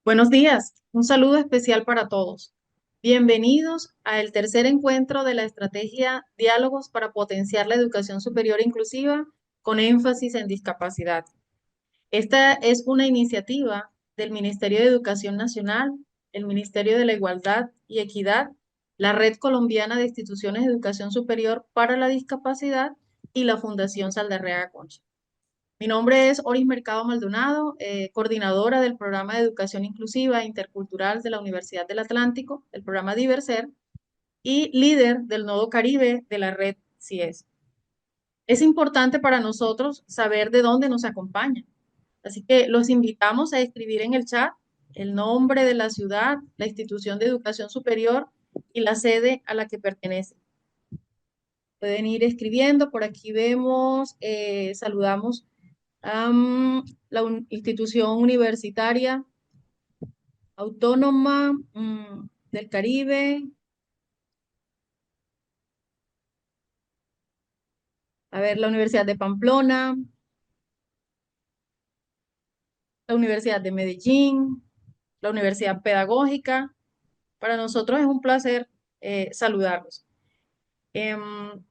Buenos días, un saludo especial para todos. Bienvenidos al tercer encuentro de la estrategia Diálogos para potenciar la educación superior inclusiva con énfasis en discapacidad. Esta es una iniciativa del Ministerio de Educación Nacional, el Ministerio de la Igualdad y Equidad, la Red Colombiana de Instituciones de Educación Superior para la Discapacidad y la Fundación Saldarriaga Concha. Mi nombre es Oris Mercado Maldonado, coordinadora del programa de educación inclusiva e intercultural de la Universidad del Atlántico, el programa Diverser, y líder del Nodo Caribe de la red CIES. Es importante para nosotros saber de dónde nos acompaña. Así que los invitamos a escribir en el chat el nombre de la ciudad, la institución de educación superior y la sede a la que pertenece. Pueden ir escribiendo, por aquí vemos, saludamos a la institución universitaria autónoma del Caribe, a ver, la Universidad de Pamplona, la Universidad de Medellín, la Universidad Pedagógica. Para nosotros es un placer saludarlos. Em,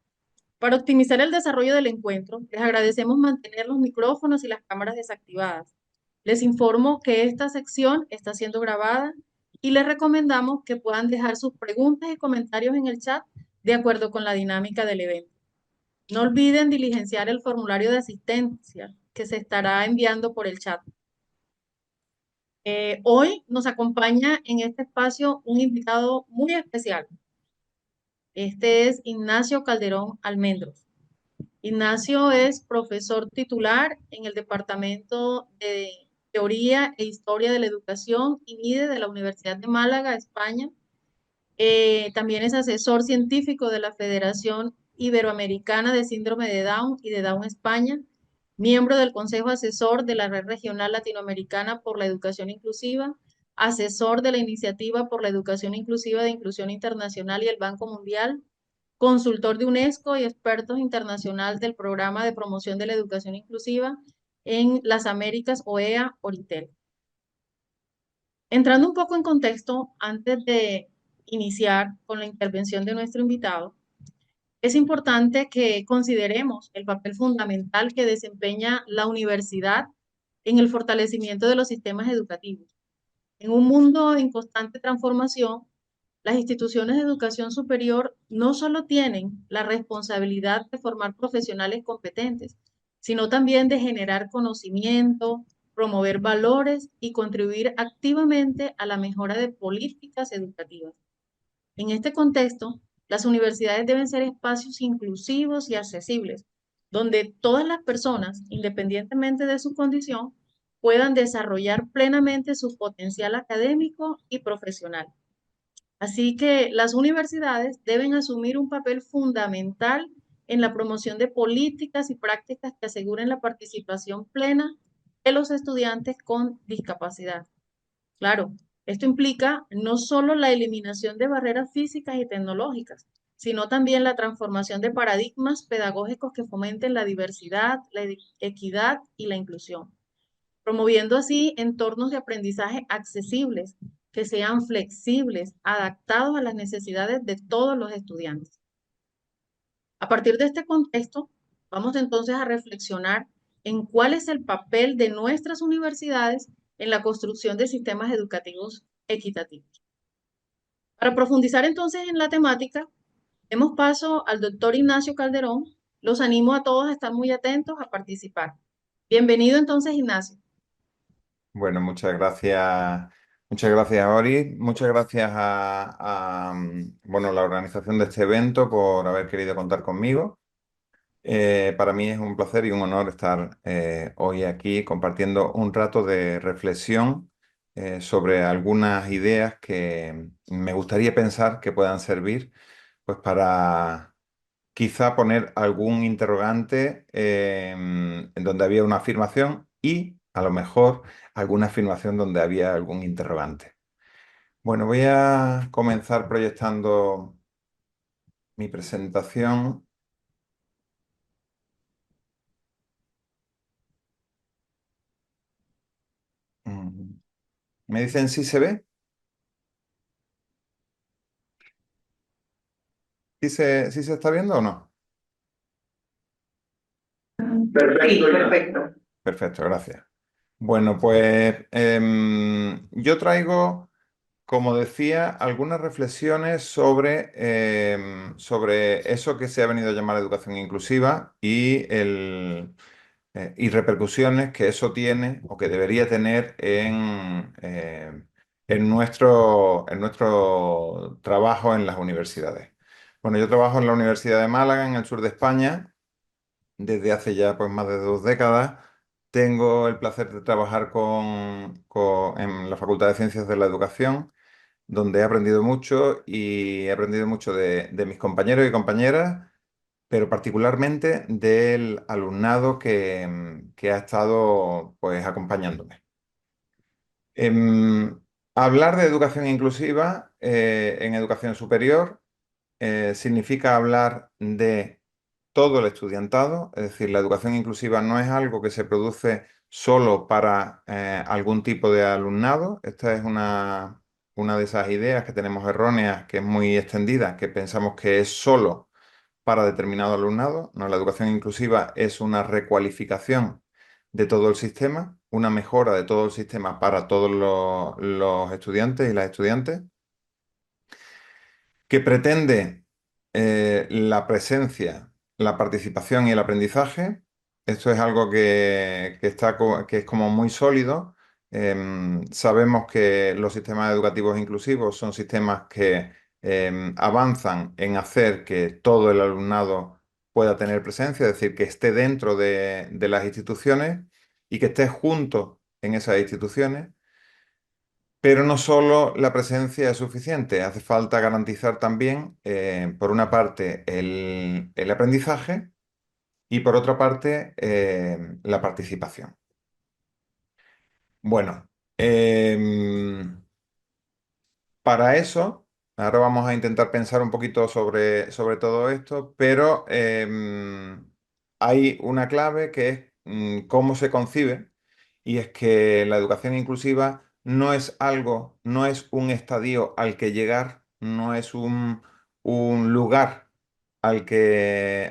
para optimizar el desarrollo del encuentro, les agradecemos mantener los micrófonos y las cámaras desactivadas. Les informo que esta sección está siendo grabada y les recomendamos que puedan dejar sus preguntas y comentarios en el chat de acuerdo con la dinámica del evento. No olviden diligenciar el formulario de asistencia que se estará enviando por el chat. Hoy nos acompaña en este espacio un invitado muy especial. Este es Ignacio Calderón Almendros. Ignacio es profesor titular en el Departamento de Teoría e Historia de la Educación y MIDE de la Universidad de Málaga, España. También es asesor científico de la Federación Iberoamericana de Síndrome de Down y de Down España, miembro del Consejo Asesor de la Red Regional Latinoamericana por la Educación Inclusiva, asesor de la Iniciativa por la Educación Inclusiva de Inclusión Internacional y el Banco Mundial, consultor de UNESCO y expertos internacional del Programa de Promoción de la Educación Inclusiva en las Américas, OEA, Oritel. Entrando un poco en contexto, antes de iniciar con la intervención de nuestro invitado, es importante que consideremos el papel fundamental que desempeña la universidad en el fortalecimiento de los sistemas educativos. En un mundo en constante transformación, las instituciones de educación superior no solo tienen la responsabilidad de formar profesionales competentes, sino también de generar conocimiento, promover valores y contribuir activamente a la mejora de políticas educativas. En este contexto, las universidades deben ser espacios inclusivos y accesibles, donde todas las personas, independientemente de su condición, puedan desarrollar plenamente su potencial académico y profesional. Así que las universidades deben asumir un papel fundamental en la promoción de políticas y prácticas que aseguren la participación plena de los estudiantes con discapacidad. Claro, esto implica no solo la eliminación de barreras físicas y tecnológicas, sino también la transformación de paradigmas pedagógicos que fomenten la diversidad, la equidad y la inclusión, promoviendo así entornos de aprendizaje accesibles, que sean flexibles, adaptados a las necesidades de todos los estudiantes. A partir de este contexto, vamos entonces a reflexionar en cuál es el papel de nuestras universidades en la construcción de sistemas educativos equitativos. Para profundizar entonces en la temática, demos paso al doctor Ignacio Calderón. Los animo a todos a estar muy atentos a participar. Bienvenido entonces, Ignacio. Bueno, muchas gracias, Ori, muchas gracias bueno, la organización de este evento por haber querido contar conmigo. Para mí es un placer y un honor estar hoy aquí compartiendo un rato de reflexión sobre algunas ideas que me gustaría pensar que puedan servir, pues para quizá poner algún interrogante en donde había una afirmación y a lo mejor alguna afirmación donde había algún interrogante. Bueno, voy a comenzar proyectando mi presentación. Mm. ¿Me dicen si se ve? Si se está viendo o no? Perfecto, sí, perfecto. Perfecto, gracias. Bueno, pues yo traigo, como decía, algunas reflexiones sobre eso que se ha venido a llamar educación inclusiva y repercusiones que eso tiene o que debería tener en nuestro trabajo en las universidades. Bueno, yo trabajo en la Universidad de Málaga, en el sur de España, desde hace ya pues más de 2 décadas. Tengo el placer de trabajar en la Facultad de Ciencias de la Educación, donde he aprendido mucho y he aprendido mucho de mis compañeros y compañeras, pero particularmente del alumnado que ha estado pues acompañándome. Em, Hablar de educación inclusiva en educación superior significa hablar de todo el estudiantado, es decir, la educación inclusiva no es algo que se produce solo para algún tipo de alumnado. Esta es una de esas ideas que tenemos erróneas, que es muy extendida, que pensamos que es solo para determinado alumnado. No, la educación inclusiva es una recualificación de todo el sistema, una mejora de todo el sistema para todos los estudiantes y las estudiantes, que pretende la presencia, la participación y el aprendizaje. Esto es algo que es como muy sólido. Sabemos que los sistemas educativos inclusivos son sistemas que avanzan en hacer que todo el alumnado pueda tener presencia, es decir, que esté dentro de las instituciones y que esté junto en esas instituciones. Pero no solo la presencia es suficiente, hace falta garantizar también, por una parte, el aprendizaje y por otra parte, la participación. Bueno, para eso, ahora vamos a intentar pensar un poquito sobre todo esto, pero hay una clave que es cómo se concibe, y es que la educación inclusiva no es algo, no es un estadio al que llegar, no es un lugar al que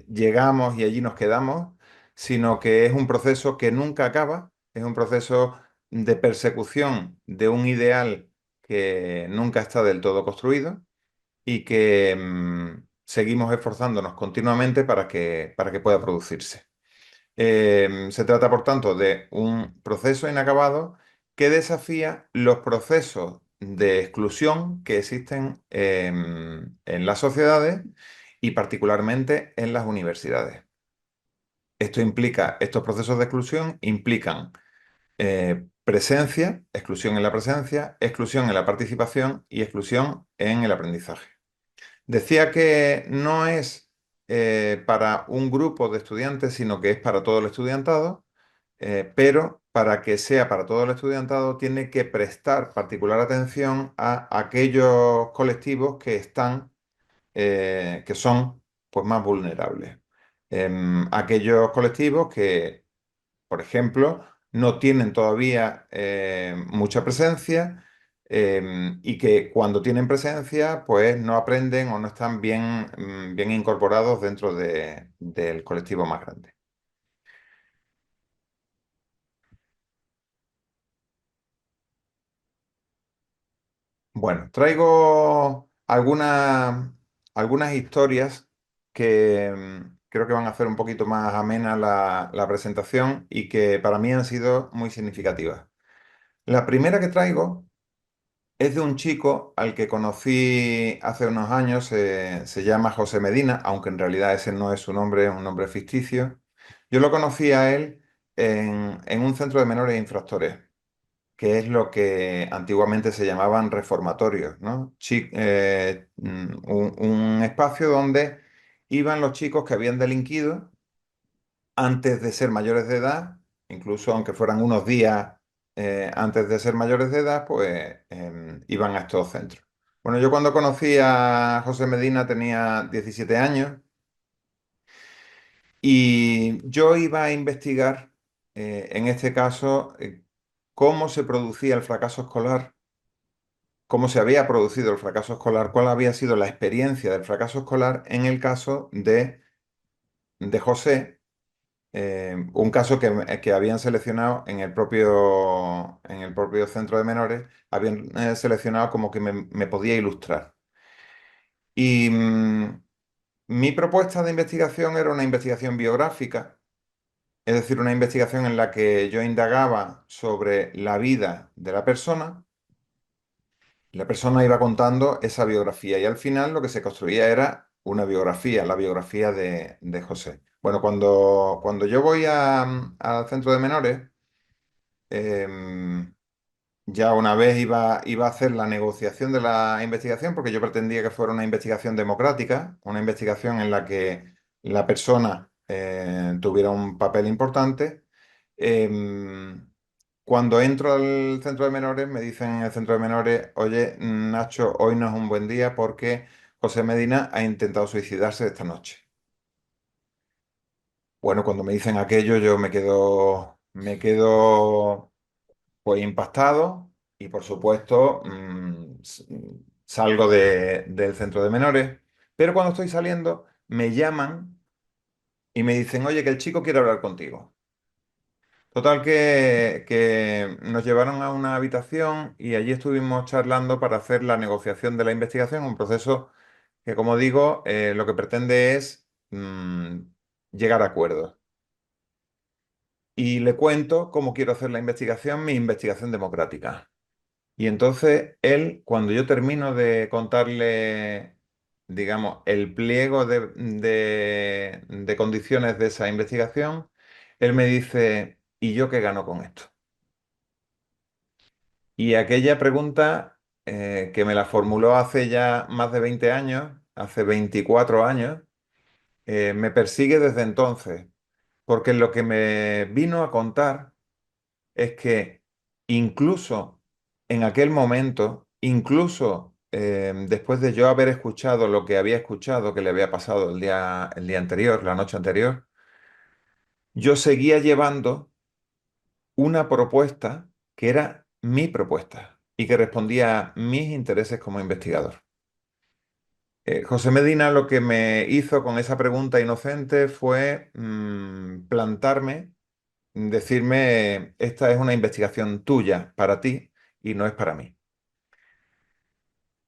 llegamos y allí nos quedamos, sino que es un proceso que nunca acaba, es un proceso de persecución de un ideal que nunca está del todo construido y que seguimos esforzándonos continuamente para que pueda producirse. Se trata, por tanto, de un proceso inacabado que desafía los procesos de exclusión que existen en las sociedades y particularmente en las universidades. Estos procesos de exclusión implican presencia, exclusión en la presencia, exclusión en la participación y exclusión en el aprendizaje. Decía que no es para un grupo de estudiantes, sino que es para todo el estudiantado, pero para que sea para todo el estudiantado tiene que prestar particular atención a aquellos colectivos que son pues, más vulnerables. Aquellos colectivos que, por ejemplo, no tienen todavía mucha presencia, y que cuando tienen presencia, pues no aprenden o no están bien incorporados dentro del colectivo más grande. Bueno, traigo algunas historias que creo que van a hacer un poquito más amena la presentación y que para mí han sido muy significativas. La primera que traigo es de un chico al que conocí hace unos años. Se llama José Medina, aunque en realidad ese no es su nombre, es un nombre ficticio. Yo lo conocí a él en un centro de menores infractores, que es lo que antiguamente se llamaban reformatorios, ¿no? Un espacio donde iban los chicos que habían delinquido antes de ser mayores de edad, incluso aunque fueran unos días antes de ser mayores de edad, pues iban a estos centros. Bueno, yo cuando conocí a José Medina tenía 17 años y yo iba a investigar, en este caso, cómo se producía el fracaso escolar, cómo se había producido el fracaso escolar, cuál había sido la experiencia del fracaso escolar en el caso de José, un caso que habían seleccionado en el propio centro de menores, habían seleccionado como que me podía ilustrar. Y mi propuesta de investigación era una investigación biográfica, es decir, una investigación en la que yo indagaba sobre la vida de la persona. La persona iba contando esa biografía y al final lo que se construía era una biografía, la biografía de José. Bueno, cuando yo voy al centro de menores, em, ya una vez iba a hacer la negociación de la investigación, porque yo pretendía que fuera una investigación democrática, una investigación en la que la persona tuviera un papel importante. Em, Cuando entro al centro de menores, me dicen en el centro de menores, oye, Nacho, hoy no es un buen día porque José Medina ha intentado suicidarse esta noche. Bueno, cuando me dicen aquello, yo me quedo pues impactado y por supuesto salgo del centro de menores, pero cuando estoy saliendo me llaman y me dicen, oye, que el chico quiere hablar contigo. Total que nos llevaron a una habitación y allí estuvimos charlando para hacer la negociación de la investigación, un proceso que, como digo, lo que pretende es llegar a acuerdos. Y le cuento cómo quiero hacer la investigación, mi investigación democrática. Y entonces él, cuando yo termino de contarle, digamos, el pliego de condiciones de esa investigación, él me dice, ¿y yo qué gano con esto? Y aquella pregunta que me la formuló hace ya más de 20 años, hace 24 años, me persigue desde entonces, porque lo que me vino a contar es que incluso en aquel momento, incluso después de yo haber escuchado lo que había escuchado que le había pasado el día anterior, la noche anterior, yo seguía llevando una propuesta que era mi propuesta y que respondía a mis intereses como investigador. José Medina lo que me hizo con esa pregunta inocente fue plantarme, decirme, esta es una investigación tuya, para ti, y no es para mí.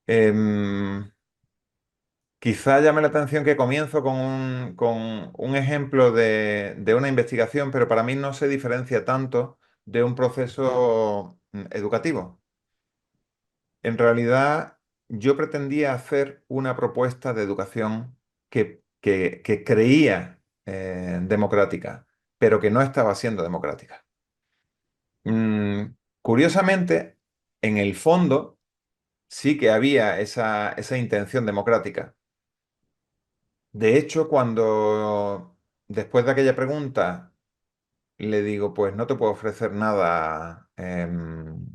Em, Quizá llame la atención que comienzo con un ejemplo de una investigación, pero para mí no se diferencia tanto de un proceso educativo. En realidad, yo pretendía hacer una propuesta de educación que creía democrática, pero que no estaba siendo democrática. Mm, Curiosamente, en el fondo sí que había esa intención democrática. De hecho, cuando después de aquella pregunta le digo, pues no te puedo ofrecer nada,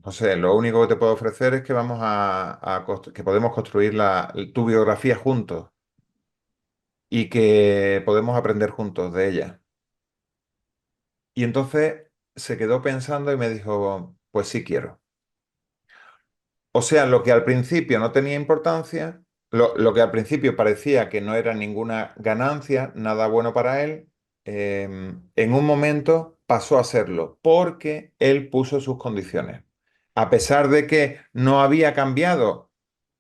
José, lo único que te puedo ofrecer es que que podemos construir tu biografía juntos y que podemos aprender juntos de ella. Y entonces se quedó pensando y me dijo, pues sí quiero. O sea, lo que al principio no tenía importancia, lo que al principio parecía que no era ninguna ganancia, nada bueno para él, en un momento pasó a serlo, porque él puso sus condiciones. A pesar de que no había cambiado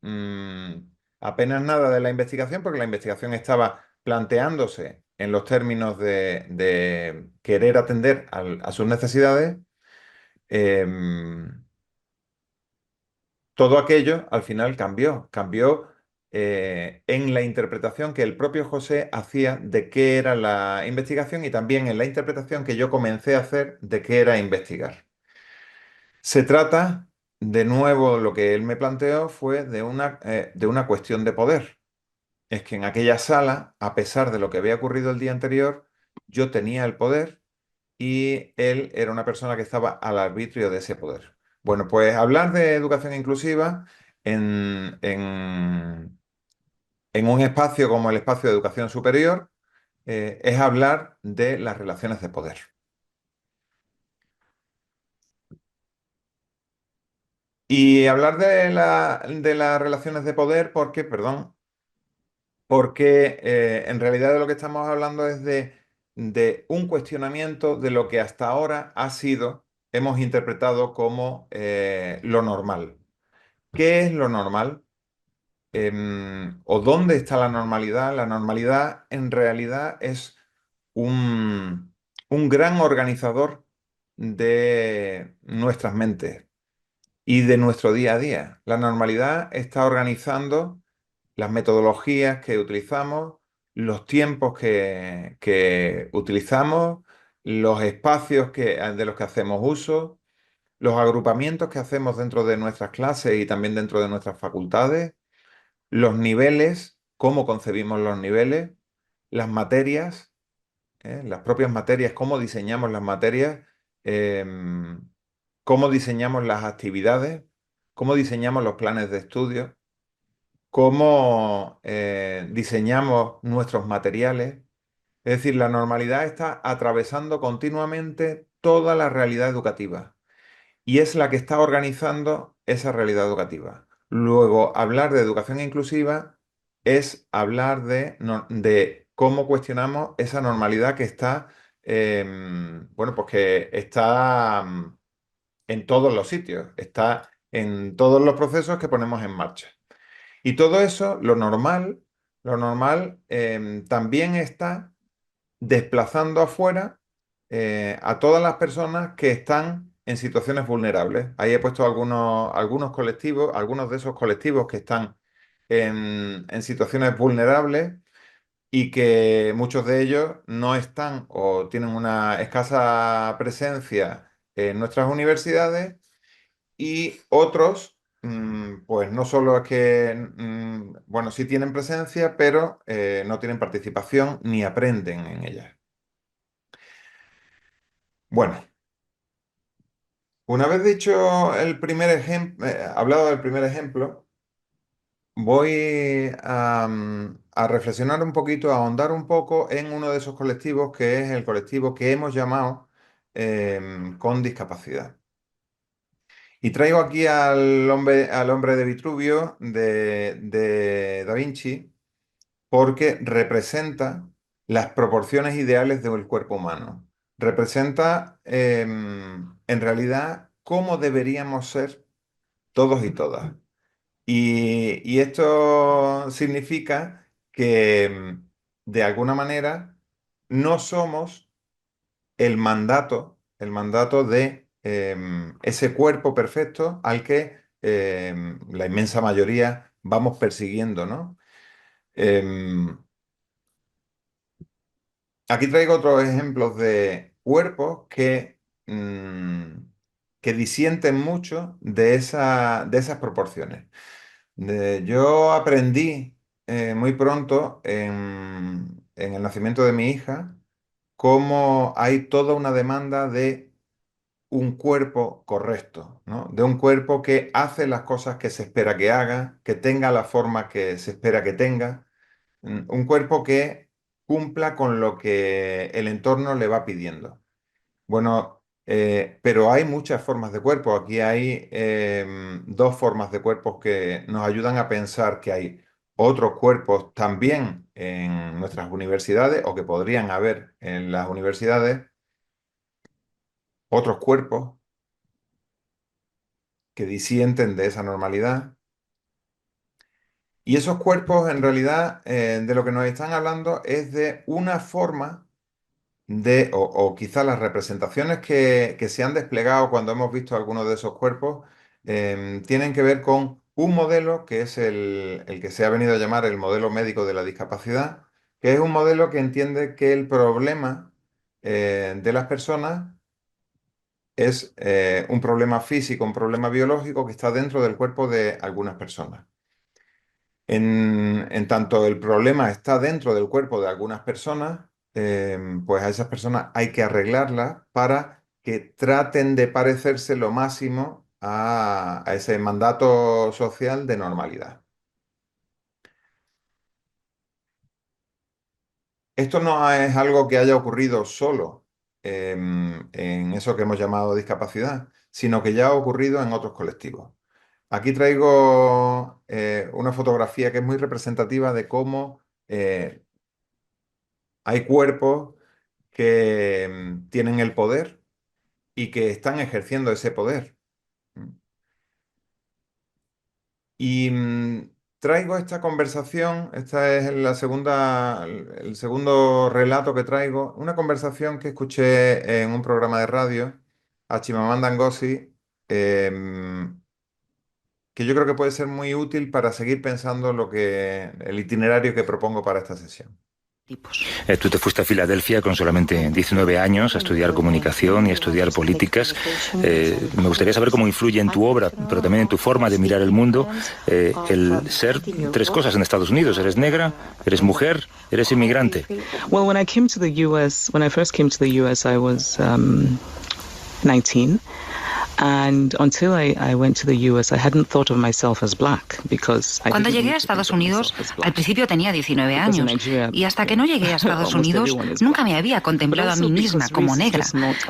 mm, apenas nada de la investigación, porque la investigación estaba planteándose en los términos de querer atender a sus necesidades, em, todo aquello al final cambió en la interpretación que el propio José hacía de qué era la investigación y también en la interpretación que yo comencé a hacer de qué era investigar. Se trata, de nuevo, lo que él me planteó fue de una cuestión de poder. Es que en aquella sala, a pesar de lo que había ocurrido el día anterior, yo tenía el poder y él era una persona que estaba al arbitrio de ese poder. Bueno, pues hablar de educación inclusiva en un espacio como el espacio de educación superior es hablar de las relaciones de poder. Y hablar de las relaciones de poder, porque, perdón, porque en realidad de lo que estamos hablando es de un cuestionamiento de lo que hasta ahora ha sido, hemos interpretado como lo normal. ¿Qué es lo normal? ¿O dónde está la normalidad? La normalidad en realidad es un, un gran organizador de nuestras mentes y de nuestro día a día. La normalidad está organizando las metodologías que utilizamos, los tiempos que utilizamos, los espacios de los que hacemos uso, los agrupamientos que hacemos dentro de nuestras clases y también dentro de nuestras facultades, los niveles, cómo concebimos los niveles, las materias, las propias materias, cómo diseñamos las materias, em, cómo diseñamos las actividades, cómo diseñamos los planes de estudio, cómo diseñamos nuestros materiales. Es decir, la normalidad está atravesando continuamente toda la realidad educativa y es la que está organizando esa realidad educativa. Luego, hablar de educación inclusiva es hablar de cómo cuestionamos esa normalidad que está, bueno, pues que está en todos los sitios, está en todos los procesos que ponemos en marcha. Y todo eso, lo normal también está desplazando afuera a todas las personas que están en situaciones vulnerables. Ahí he puesto algunos colectivos, algunos de esos colectivos que están en situaciones vulnerables y que muchos de ellos no están o tienen una escasa presencia en nuestras universidades y otros, pues no solo es que, bueno, sí tienen presencia, pero no tienen participación ni aprenden en ellas. Bueno, una vez dicho el primer ejemplo, hablado del primer ejemplo, voy a reflexionar un poquito, a ahondar un poco en uno de esos colectivos que es el colectivo que hemos llamado con discapacidad. Y traigo aquí al hombre de Vitruvio de Da Vinci porque representa las proporciones ideales del cuerpo humano. Representa en realidad cómo deberíamos ser todos y todas. Y esto significa que de alguna manera no somos el mandato de ese cuerpo perfecto al que la inmensa mayoría vamos persiguiendo, ¿no? Em, Aquí traigo otros ejemplos de cuerpos que disienten mucho de esas proporciones. Yo aprendí muy pronto en el nacimiento de mi hija cómo hay toda una demanda de un cuerpo correcto, ¿no? De un cuerpo que hace las cosas que se espera que haga, que tenga la forma que se espera que tenga, un cuerpo que cumpla con lo que el entorno le va pidiendo. Bueno, pero hay muchas formas de cuerpo. Aquí hay dos formas de cuerpos que nos ayudan a pensar que hay otros cuerpos también en nuestras universidades o que podrían haber en las universidades, otros cuerpos que disienten de esa normalidad. Y esos cuerpos en realidad de lo que nos están hablando es de una forma o quizá las representaciones que se han desplegado cuando hemos visto algunos de esos cuerpos tienen que ver con un modelo que es el que se ha venido a llamar el modelo médico de la discapacidad, que es un modelo que entiende que el problema de las personas es un problema físico, un problema biológico que está dentro del cuerpo de algunas personas. En tanto el problema está dentro del cuerpo de algunas personas, pues a esas personas hay que arreglarlas para que traten de parecerse lo máximo a ese mandato social de normalidad. Esto no es algo que haya ocurrido solo en eso que hemos llamado discapacidad, sino que ya ha ocurrido en otros colectivos. Aquí traigo una fotografía que es muy representativa de cómo hay cuerpos que tienen el poder y que están ejerciendo ese poder. Y traigo esta conversación, esta es la segunda, el segundo relato que traigo, una conversación que escuché en un programa de radio a Chimamanda Ngozi, em, que yo creo que puede ser muy útil para seguir pensando el itinerario que propongo para esta sesión. Tú te fuiste a Filadelfia con solamente 19 años a estudiar comunicación y a estudiar políticas. Me gustaría saber cómo influye en tu obra, pero también en tu forma de mirar el mundo, el ser tres cosas en Estados Unidos. Eres negra, eres mujer, eres inmigrante. Well, when I first came to the US, I was 19. And until I went to the US, I hadn't thought of myself as black because Cuando llegué a Estados Unidos, al principio tenía 19 años y hasta que no llegué a Estados Unidos nunca me había contemplado a mí misma como negra,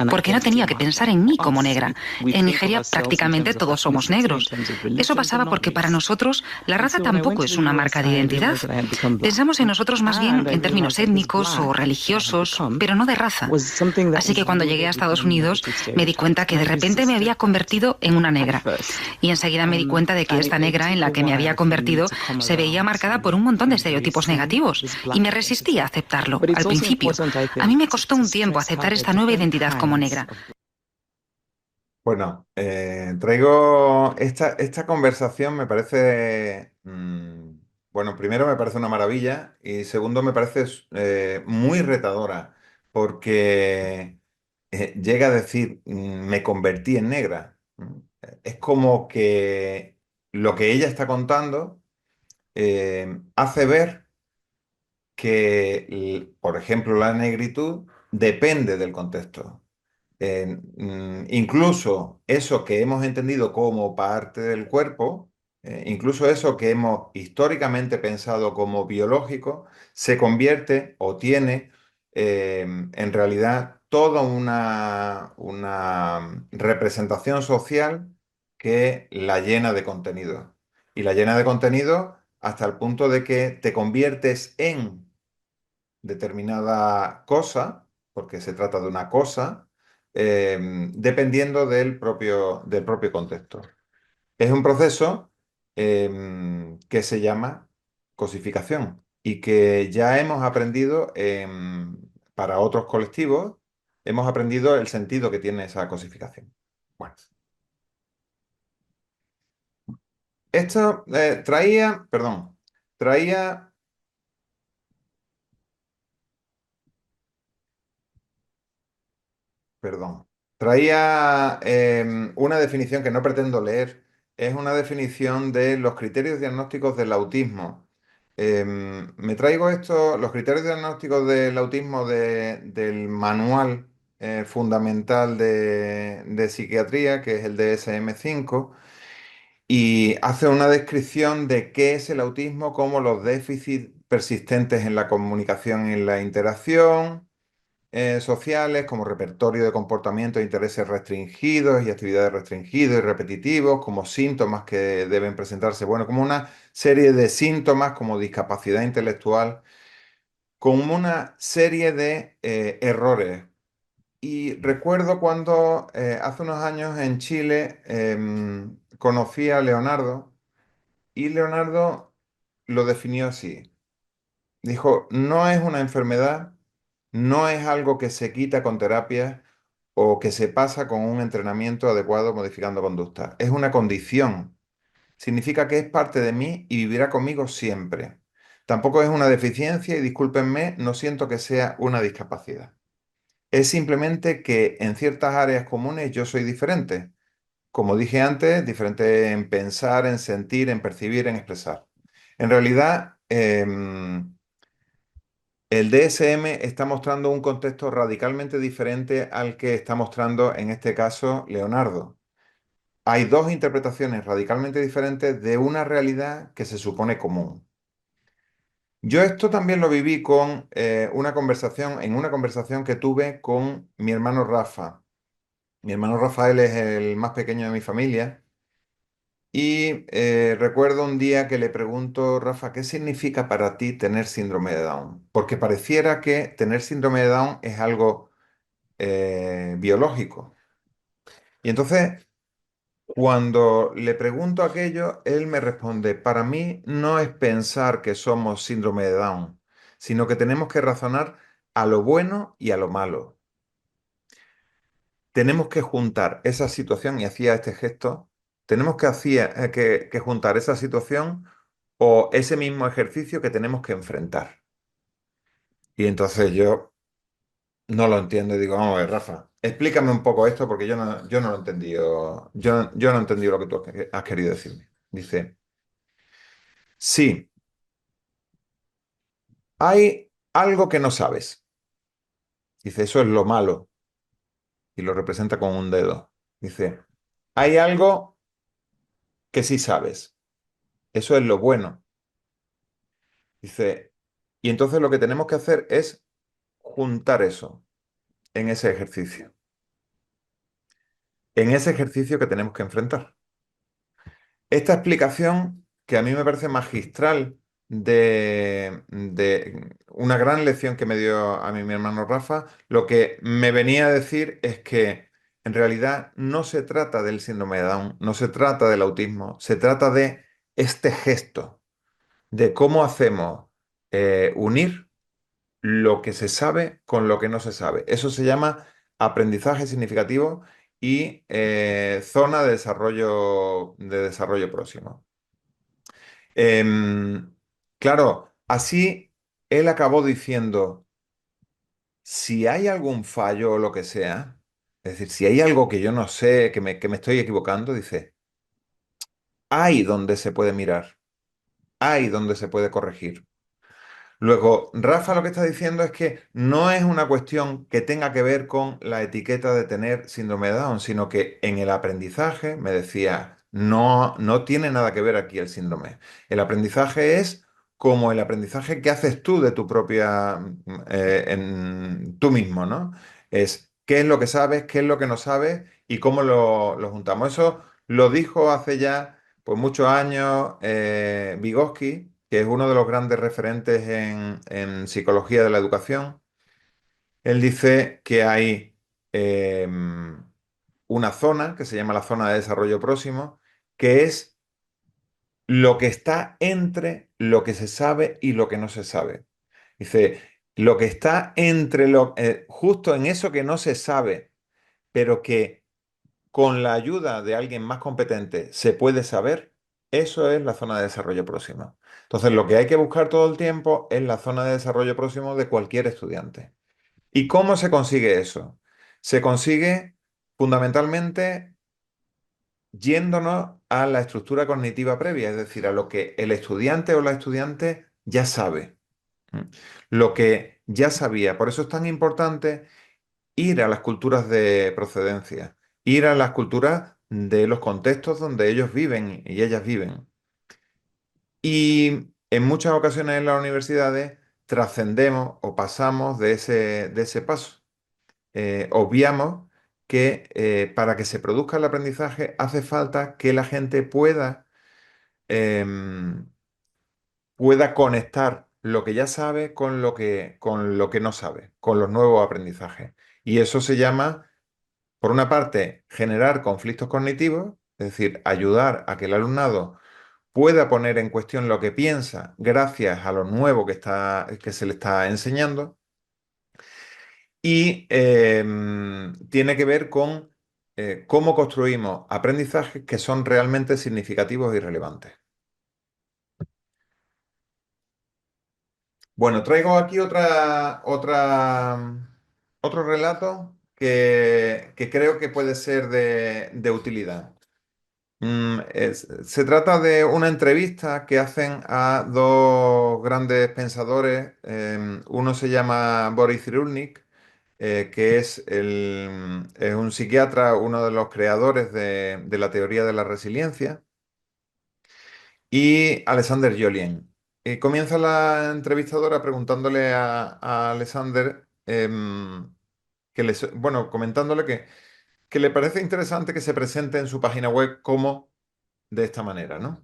porque no tenía que pensar en mí como negra. En Nigeria prácticamente todos somos negros. Eso pasaba porque para nosotros la raza tampoco es una marca de identidad. Pensamos en nosotros más bien en términos étnicos o religiosos, pero no de raza. Así que cuando llegué a Estados Unidos me di cuenta que de repente me había convertido en una negra. Y enseguida me di cuenta de que esta negra en la que me había convertido se veía marcada por un montón de estereotipos negativos y me resistí a aceptarlo al principio. A mí me costó un tiempo aceptar esta nueva identidad como negra. Bueno, traigo esta conversación, me parece, bueno, primero me parece una maravilla y segundo me parece muy retadora porque llega a decir, me convertí en negra. Es como que lo que ella está contando hace ver que, por ejemplo, la negritud depende del contexto. Incluso eso que hemos entendido como parte del cuerpo, incluso eso que hemos históricamente pensado como biológico, se convierte o tiene en realidad toda una representación social que la llena de contenido. Y la llena de contenido hasta el punto de que te conviertes en determinada cosa, porque se trata de una cosa, dependiendo del propio contexto. Es un proceso que se llama cosificación y que ya hemos aprendido para otros colectivos, hemos aprendido el sentido que tiene esa cosificación. Bueno, esto traía Perdón. Traía una definición que no pretendo leer. Es una definición de los criterios diagnósticos del autismo. Me traigo los criterios diagnósticos del autismo del manual fundamental de psiquiatría, que es el DSM-5, y hace una descripción de qué es el autismo, como los déficits persistentes en la comunicación y en la interacción sociales, como repertorio de comportamientos e intereses restringidos y actividades restringidos y repetitivos, como síntomas que deben presentarse, bueno, como una serie de síntomas como discapacidad intelectual, como una serie de errores. Y recuerdo cuando hace unos años en Chile conocí a Leonardo y Leonardo lo definió así. Dijo, no es una enfermedad, no es algo que se quita con terapias o que se pasa con un entrenamiento adecuado modificando conducta. Es una condición. Significa que es parte de mí y vivirá conmigo siempre. Tampoco es una deficiencia y discúlpenme, no siento que sea una discapacidad. Es simplemente que en ciertas áreas comunes yo soy diferente. Como dije antes, diferente en pensar, en sentir, en percibir, en expresar. En realidad, el DSM está mostrando un contexto radicalmente diferente al que está mostrando en este caso Leonardo. Hay dos interpretaciones radicalmente diferentes de una realidad que se supone común. Yo esto también lo viví con en una conversación que tuve con mi hermano Rafa. Mi hermano Rafael es el más pequeño de mi familia Y recuerdo un día que le pregunto, Rafa, ¿qué significa para ti tener síndrome de Down? Porque pareciera que tener síndrome de Down es algo biológico. Y entonces, cuando le pregunto aquello, él me responde, para mí no es pensar que somos síndrome de Down, sino que tenemos que razonar a lo bueno y a lo malo. Tenemos que juntar esa situación, y hacía este gesto, tenemos que juntar esa situación o ese mismo ejercicio que tenemos que enfrentar. Y entonces yo no lo entiendo y digo, vamos a ver, Rafa, explícame un poco esto porque yo no lo he entendido, yo no he entendido lo que tú has querido decirme. Dice, sí, hay algo que no sabes. Dice, eso es lo malo y lo representa con un dedo. Dice, hay algo que sí sabes. Eso es lo bueno. Dice, y entonces lo que tenemos que hacer es juntar eso en ese ejercicio. En ese ejercicio que tenemos que enfrentar. Esta explicación, que a mí me parece magistral de una gran lección que me dio a mí mi hermano Rafa, lo que me venía a decir es que en realidad no se trata del síndrome de Down, no se trata del autismo, se trata de este gesto, de cómo hacemos unir lo que se sabe con lo que no se sabe. Eso se llama aprendizaje significativo y zona de desarrollo próximo. Em, claro, así él acabó diciendo, si hay algún fallo o lo que sea, es decir, si hay algo que yo no sé, que me estoy equivocando, dice, hay donde se puede mirar, hay donde se puede corregir. Luego, Rafa lo que está diciendo es que no es una cuestión que tenga que ver con la etiqueta de tener síndrome de Down, sino que en el aprendizaje, me decía, no tiene nada que ver aquí el síndrome. El aprendizaje es como el aprendizaje que haces tú de tu propia, tú mismo, ¿no? Es qué es lo que sabes, qué es lo que no sabes y cómo lo juntamos. Eso lo dijo hace ya pues, muchos años Vygotsky, que es uno de los grandes referentes en psicología de la educación. Él dice que hay una zona que se llama la zona de desarrollo próximo, que es lo que está entre lo que se sabe y lo que no se sabe. Dice, lo que está entre justo en eso que no se sabe, pero que con la ayuda de alguien más competente se puede saber, eso es la zona de desarrollo próximo. Entonces, lo que hay que buscar todo el tiempo es la zona de desarrollo próximo de cualquier estudiante. ¿Y cómo se consigue eso? Se consigue fundamentalmente yéndonos a la estructura cognitiva previa, es decir, a lo que el estudiante o la estudiante ya sabe, lo que ya sabía. Por eso es tan importante ir a las culturas de procedencia, ir a las culturas de los contextos donde ellos viven y ellas viven. Y en muchas ocasiones en las universidades trascendemos o pasamos de ese paso. Obviamos que para que se produzca el aprendizaje hace falta que la gente em, pueda conectar lo que ya sabe con lo que no sabe, con los nuevos aprendizajes. Y eso se llama, por una parte, generar conflictos cognitivos, es decir, ayudar a que el alumnado pueda poner en cuestión lo que piensa gracias a lo nuevo que se le está enseñando. Y tiene que ver con cómo construimos aprendizajes que son realmente significativos y relevantes. Bueno, traigo aquí otro relato que creo que puede ser de utilidad. Se trata de una entrevista que hacen a dos grandes pensadores. Uno se llama Boris Cyrulnik, que es un psiquiatra, uno de los creadores de la teoría de la resiliencia, y Alexander Jolien. Y comienza la entrevistadora preguntándole a Alexander, bueno, comentándole que le parece interesante que se presente en su página web como de esta manera, ¿no?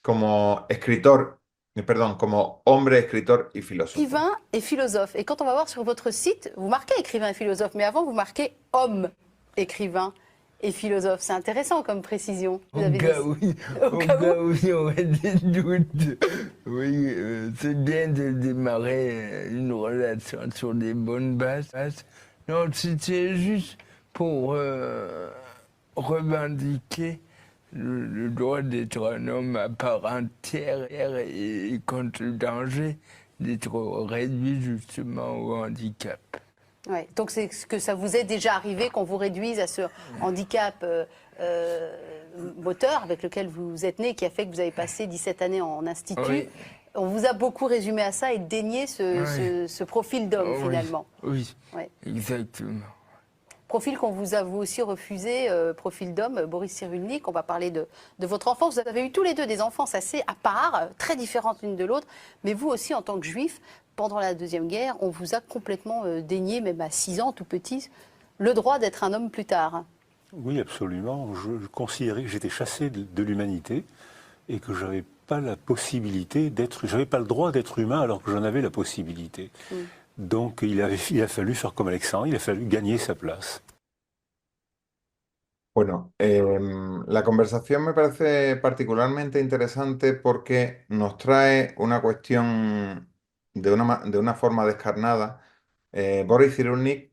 Como escritor, perdón, como hombre, escritor y filósofo. Écrivain et philosophe. Et quand on va voir sur votre site, vous marquez écrivain et philosophe, mais avant vous marquez homme, écrivain et philosophe. C'est intéressant comme précision. Vous avez Oui, au cas où il y aurait des doutes. Oui, c'est bien de démarrer une relation sur des bonnes bases. Non, c'était juste pour revendiquer le droit d'être un homme à part entière et contre le danger d'être réduit justement au handicap. Ouais. Donc c'est ce que ça vous est déjà arrivé qu'on vous réduise à ce handicap moteur avec lequel vous êtes né, qui a fait que vous avez passé 17 années en institut. Oui. On vous a beaucoup résumé à ça et dénié ce profil d'homme finalement. Oui, Ouais. exactement. Profil qu'on vous a vous aussi refusé, profil d'homme, Boris Cyrulnik. On va parler de votre enfance. Vous avez eu tous les deux des enfances assez à part, très différentes l'une de l'autre. Mais vous aussi, en tant que juif, pendant la Deuxième Guerre, on vous a complètement dénié, même à 6 ans, tout petit, le droit d'être un homme plus tard. Oui, absolument. Je considérais que j'étais chassé de l'humanité et que j'avais pas la possibilité d'être, j'avais pas le droit d'être humain alors que j'en avais la possibilité. Donc il a fallu faire comme Alexandre, il a fallu gagner sa place. Bueno, la conversación me parece particularmente interesante porque nos trae una cuestión de una forma descarnada. Boris Cyrulnik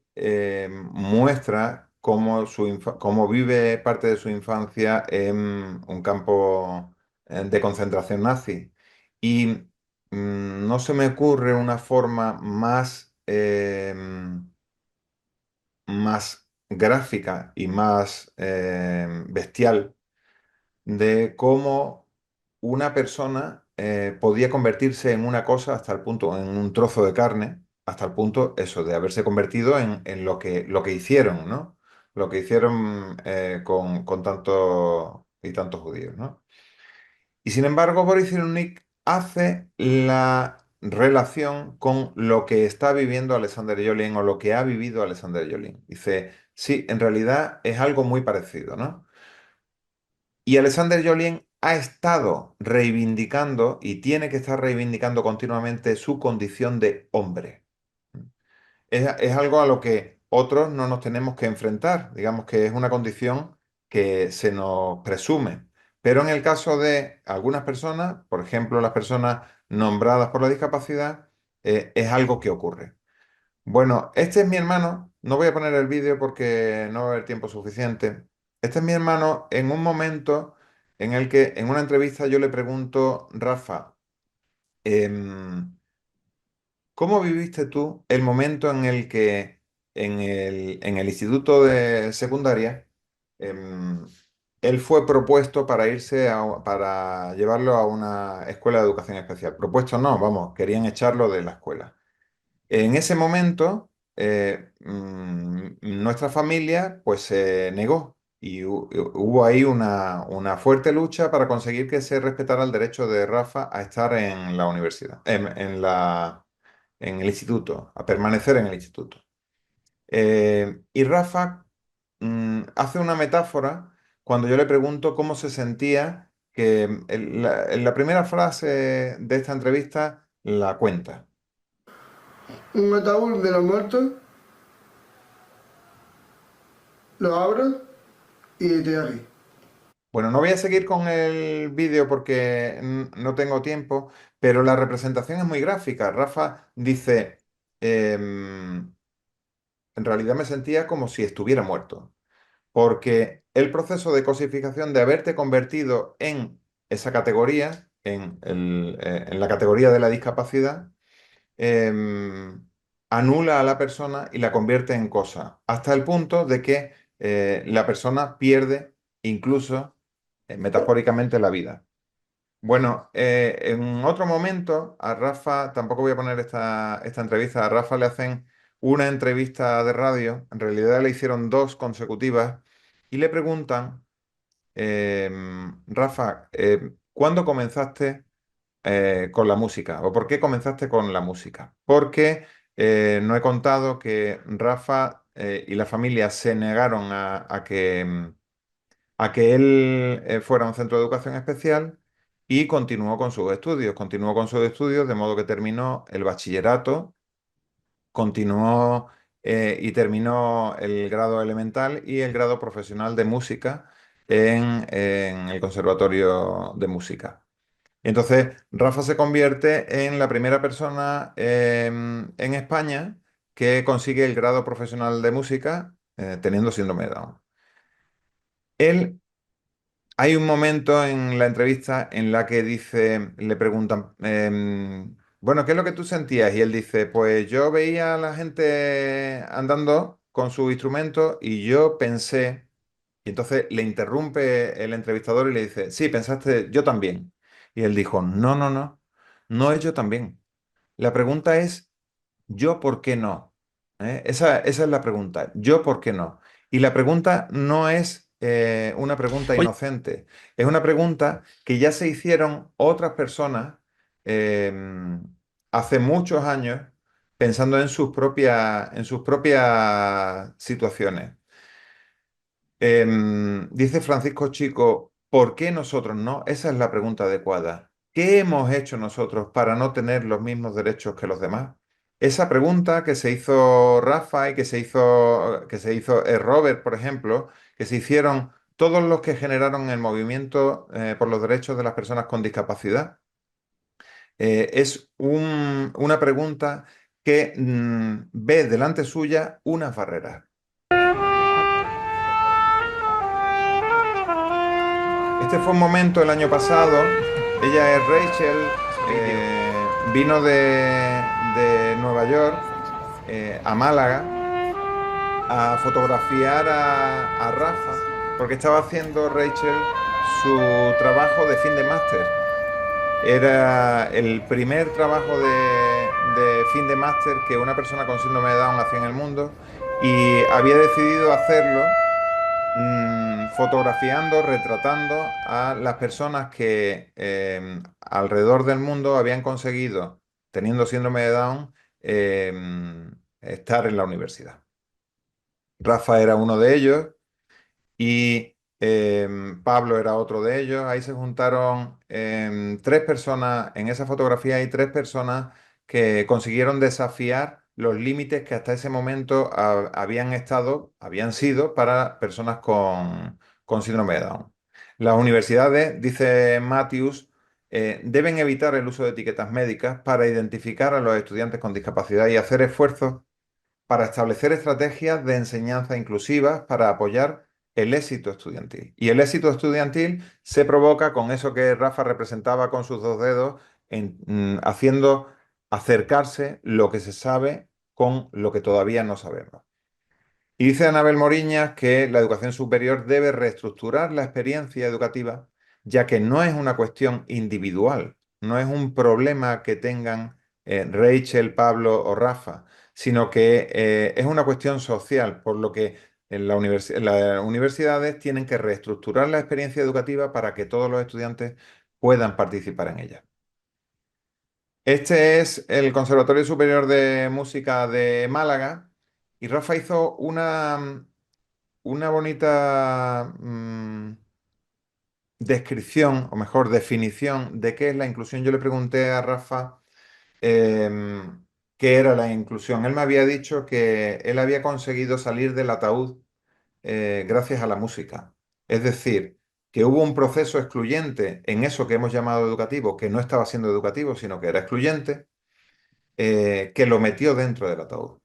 muestra cómo vive parte de su infancia en un campo de concentración nazi. Y no se me ocurre una forma más gráfica y más bestial de cómo una persona podía convertirse en una cosa hasta el punto, en un trozo de carne, hasta el punto, eso, de haberse convertido en lo que hicieron, ¿no? Lo que hicieron con tantos y tantos judíos, ¿no? Y sin embargo, Boris Cyrulnik hace la relación con lo que está viviendo Alexander Jolien o lo que ha vivido Alexander Jolien. Dice, sí, en realidad es algo muy parecido, ¿no? Y Alexander Jolien ha estado reivindicando y tiene que estar reivindicando continuamente su condición de hombre. Es algo a lo que otros no nos tenemos que enfrentar, digamos que es una condición que se nos presume. Pero en el caso de algunas personas, por ejemplo, las personas nombradas por la discapacidad, es algo que ocurre. Bueno, este es mi hermano, no voy a poner el vídeo porque no va a haber tiempo suficiente. Este es mi hermano en un momento en el que en una entrevista yo le pregunto, Rafa, ¿cómo viviste tú el momento en el que en el instituto de secundaria él fue propuesto para para llevarlo a una escuela de educación especial? Propuesto no, vamos, querían echarlo de la escuela. En ese momento nuestra familia pues se negó y hubo ahí una fuerte lucha para conseguir que se respetara el derecho de Rafa a estar en la universidad, en el instituto, a permanecer en el instituto. Y Rafa hace una metáfora cuando yo le pregunto cómo se sentía, que en la primera frase de esta entrevista la cuenta. Un ataúd de los muertos, lo abro y estoy aquí. Bueno, no voy a seguir con el vídeo porque no tengo tiempo, pero la representación es muy gráfica. Rafa dice, en realidad me sentía como si estuviera muerto, porque el proceso de cosificación de haberte convertido en esa categoría, en la categoría de la discapacidad, anula a la persona y la convierte en cosa, hasta el punto de que la persona pierde incluso metafóricamente la vida. Bueno, en otro momento a Rafa, tampoco voy a poner esta entrevista, a Rafa le hacen una entrevista de radio, en realidad le hicieron dos consecutivas, y le preguntan, Rafa, ¿cuándo comenzaste con la música? ¿O por qué comenzaste con la música? Porque no he contado que Rafa y la familia se negaron a a que él fuera a un centro de educación especial y continuó con sus estudios, de modo que terminó el bachillerato, continuó y terminó el grado elemental y el grado profesional de música en el Conservatorio de Música. Entonces, Rafa se convierte en la primera persona en España que consigue el grado profesional de música teniendo síndrome de Down. Él, hay un momento en la entrevista en la que dice, le preguntan, bueno, ¿qué es lo que tú sentías? Y él dice, pues yo veía a la gente andando con su instrumento y yo pensé, y entonces le interrumpe el entrevistador y le dice, sí, pensaste, yo también. Y él dijo, no, no, no, no es yo también. La pregunta es, ¿yo por qué no? Esa es la pregunta, ¿yo por qué no? Y la pregunta no es una pregunta Oye, inocente, es una pregunta que ya se hicieron otras personas eh, hace muchos años pensando en sus propias situaciones. Dice Francisco Chico, ¿por qué nosotros no? Esa es la pregunta adecuada. ¿Qué hemos hecho nosotros para no tener los mismos derechos que los demás? Esa pregunta que se hizo Rafa y que se hizo Robert, por ejemplo, que se hicieron todos los que generaron el movimiento por los derechos de las personas con discapacidad, es una pregunta que ve delante suya unas barreras. Este fue un momento el año pasado. Ella es Rachel, vino de Nueva York a Málaga a fotografiar a Rafa, porque estaba haciendo Rachel su trabajo de fin de máster. Era el primer trabajo de fin de máster que una persona con síndrome de Down hacía en el mundo y había decidido hacerlo fotografiando, retratando a las personas que alrededor del mundo habían conseguido, teniendo síndrome de Down, estar en la universidad. Rafa era uno de ellos y Pablo era otro de ellos. Ahí se juntaron tres personas, en esa fotografía hay tres personas que consiguieron desafiar los límites que hasta ese momento habían sido para personas con síndrome de Down. Las universidades, dice Matthews, deben evitar el uso de etiquetas médicas para identificar a los estudiantes con discapacidad y hacer esfuerzos para establecer estrategias de enseñanza inclusivas para apoyar el éxito estudiantil. Y el éxito estudiantil se provoca con eso que Rafa representaba con sus dos dedos, haciendo acercarse lo que se sabe con lo que todavía no sabemos. Y dice Anabel Moriñas que la educación superior debe reestructurar la experiencia educativa, ya que no es una cuestión individual, no es un problema que tengan Rachel, Pablo o Rafa, sino que es una cuestión social, por lo que las universidades tienen que reestructurar la experiencia educativa para que todos los estudiantes puedan participar en ella. Este es el Conservatorio Superior de Música de Málaga y Rafa hizo una bonita descripción, o mejor, definición de qué es la inclusión. Yo le pregunté a Rafa qué era la inclusión. Él me había dicho que él había conseguido salir del ataúd gracias a la música. Es decir, que hubo un proceso excluyente en eso que hemos llamado educativo, que no estaba siendo educativo, sino que era excluyente, que lo metió dentro del ataúd.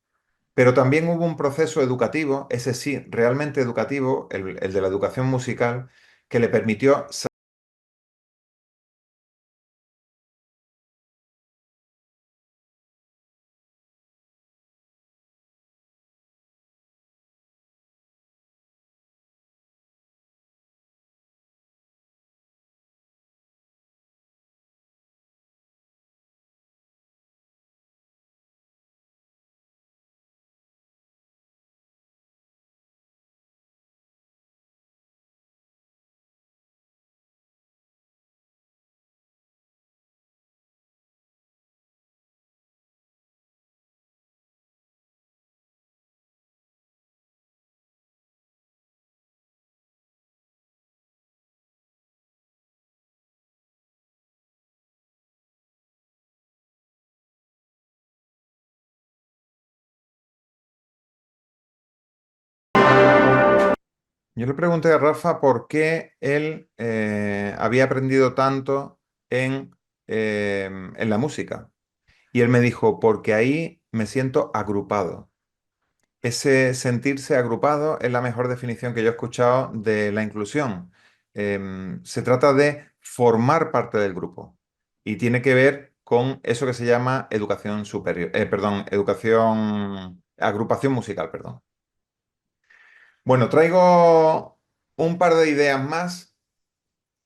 Pero también hubo un proceso educativo, ese sí, realmente educativo, el de la educación musical, que le permitió Yo le pregunté a Rafa por qué él había aprendido tanto en la música. Y él me dijo, porque ahí me siento agrupado. Ese sentirse agrupado es la mejor definición que yo he escuchado de la inclusión. Se trata de formar parte del grupo y tiene que ver con eso que se llama educación superior, perdón, agrupación musical, perdón. Bueno, traigo un par de ideas más.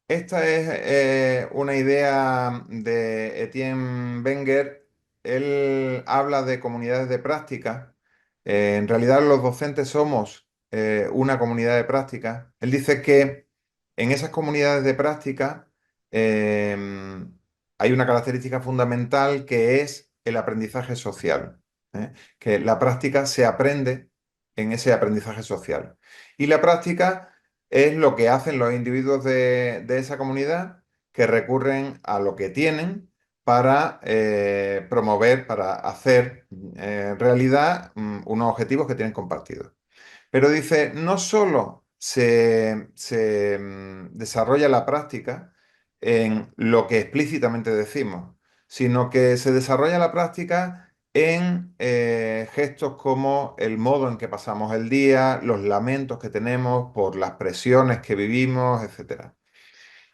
Esta es una idea de Etienne Wenger. Él habla de comunidades de práctica. En realidad los docentes somos una comunidad de práctica. Él dice que en esas comunidades de práctica hay una característica fundamental que es el aprendizaje social, ¿eh? Que la práctica se aprende en ese aprendizaje social. Y la práctica es lo que hacen los individuos de esa comunidad que recurren a lo que tienen para promover, para hacer realidad unos objetivos que tienen compartidos. Pero dice, no solo se desarrolla la práctica en lo que explícitamente decimos, sino que se desarrolla la práctica en gestos como el modo en que pasamos el día, los lamentos que tenemos por las presiones que vivimos, etcétera.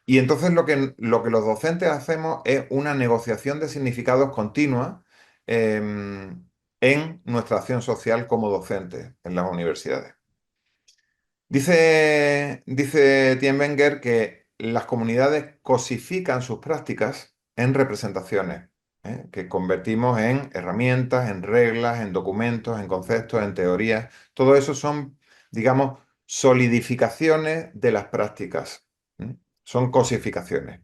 Y entonces lo que los docentes hacemos es una negociación de significados continua en nuestra acción social como docentes en las universidades. Dice Tien Wenger que las comunidades cosifican sus prácticas en representaciones, que convertimos en herramientas, en reglas, en documentos, en conceptos, en teorías. Todo eso son, digamos, solidificaciones de las prácticas. Son cosificaciones.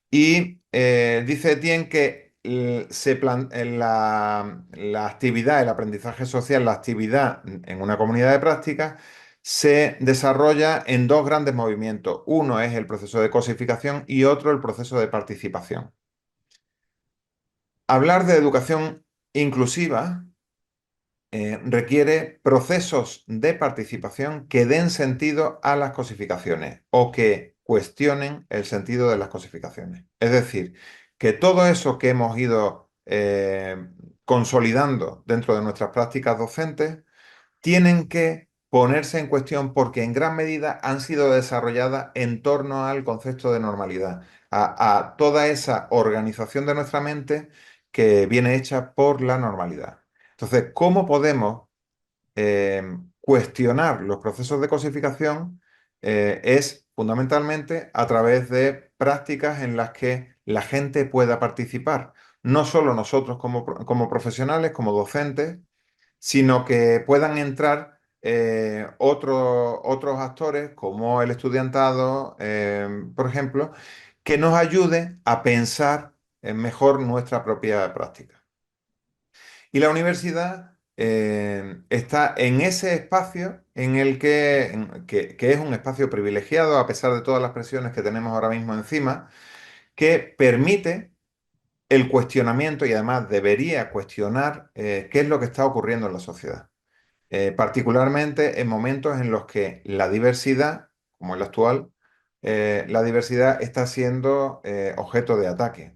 Y dice Etienne que la actividad, el aprendizaje social, la actividad en una comunidad de práctica se desarrolla en dos grandes movimientos. Uno es el proceso de cosificación y otro el proceso de participación. Hablar de educación inclusiva requiere procesos de participación que den sentido a las cosificaciones o que cuestionen el sentido de las cosificaciones. Es decir, que todo eso que hemos ido consolidando dentro de nuestras prácticas docentes tienen que ponerse en cuestión porque en gran medida han sido desarrolladas en torno al concepto de normalidad, a toda esa organización de nuestra mente que viene hecha por la normalidad. Entonces, ¿cómo podemos cuestionar los procesos de cosificación? Es fundamentalmente a través de prácticas en las que la gente pueda participar, no solo nosotros como profesionales, como docentes, sino que puedan entrar otros actores como el estudiantado, por ejemplo, que nos ayuden a pensar mejor nuestra propia práctica. Y la universidad está en ese espacio en el que es un espacio privilegiado, a pesar de todas las presiones que tenemos ahora mismo encima, que permite el cuestionamiento y además debería cuestionar qué es lo que está ocurriendo en la sociedad. Particularmente en momentos en los que la diversidad, como el actual, la diversidad está siendo objeto de ataque.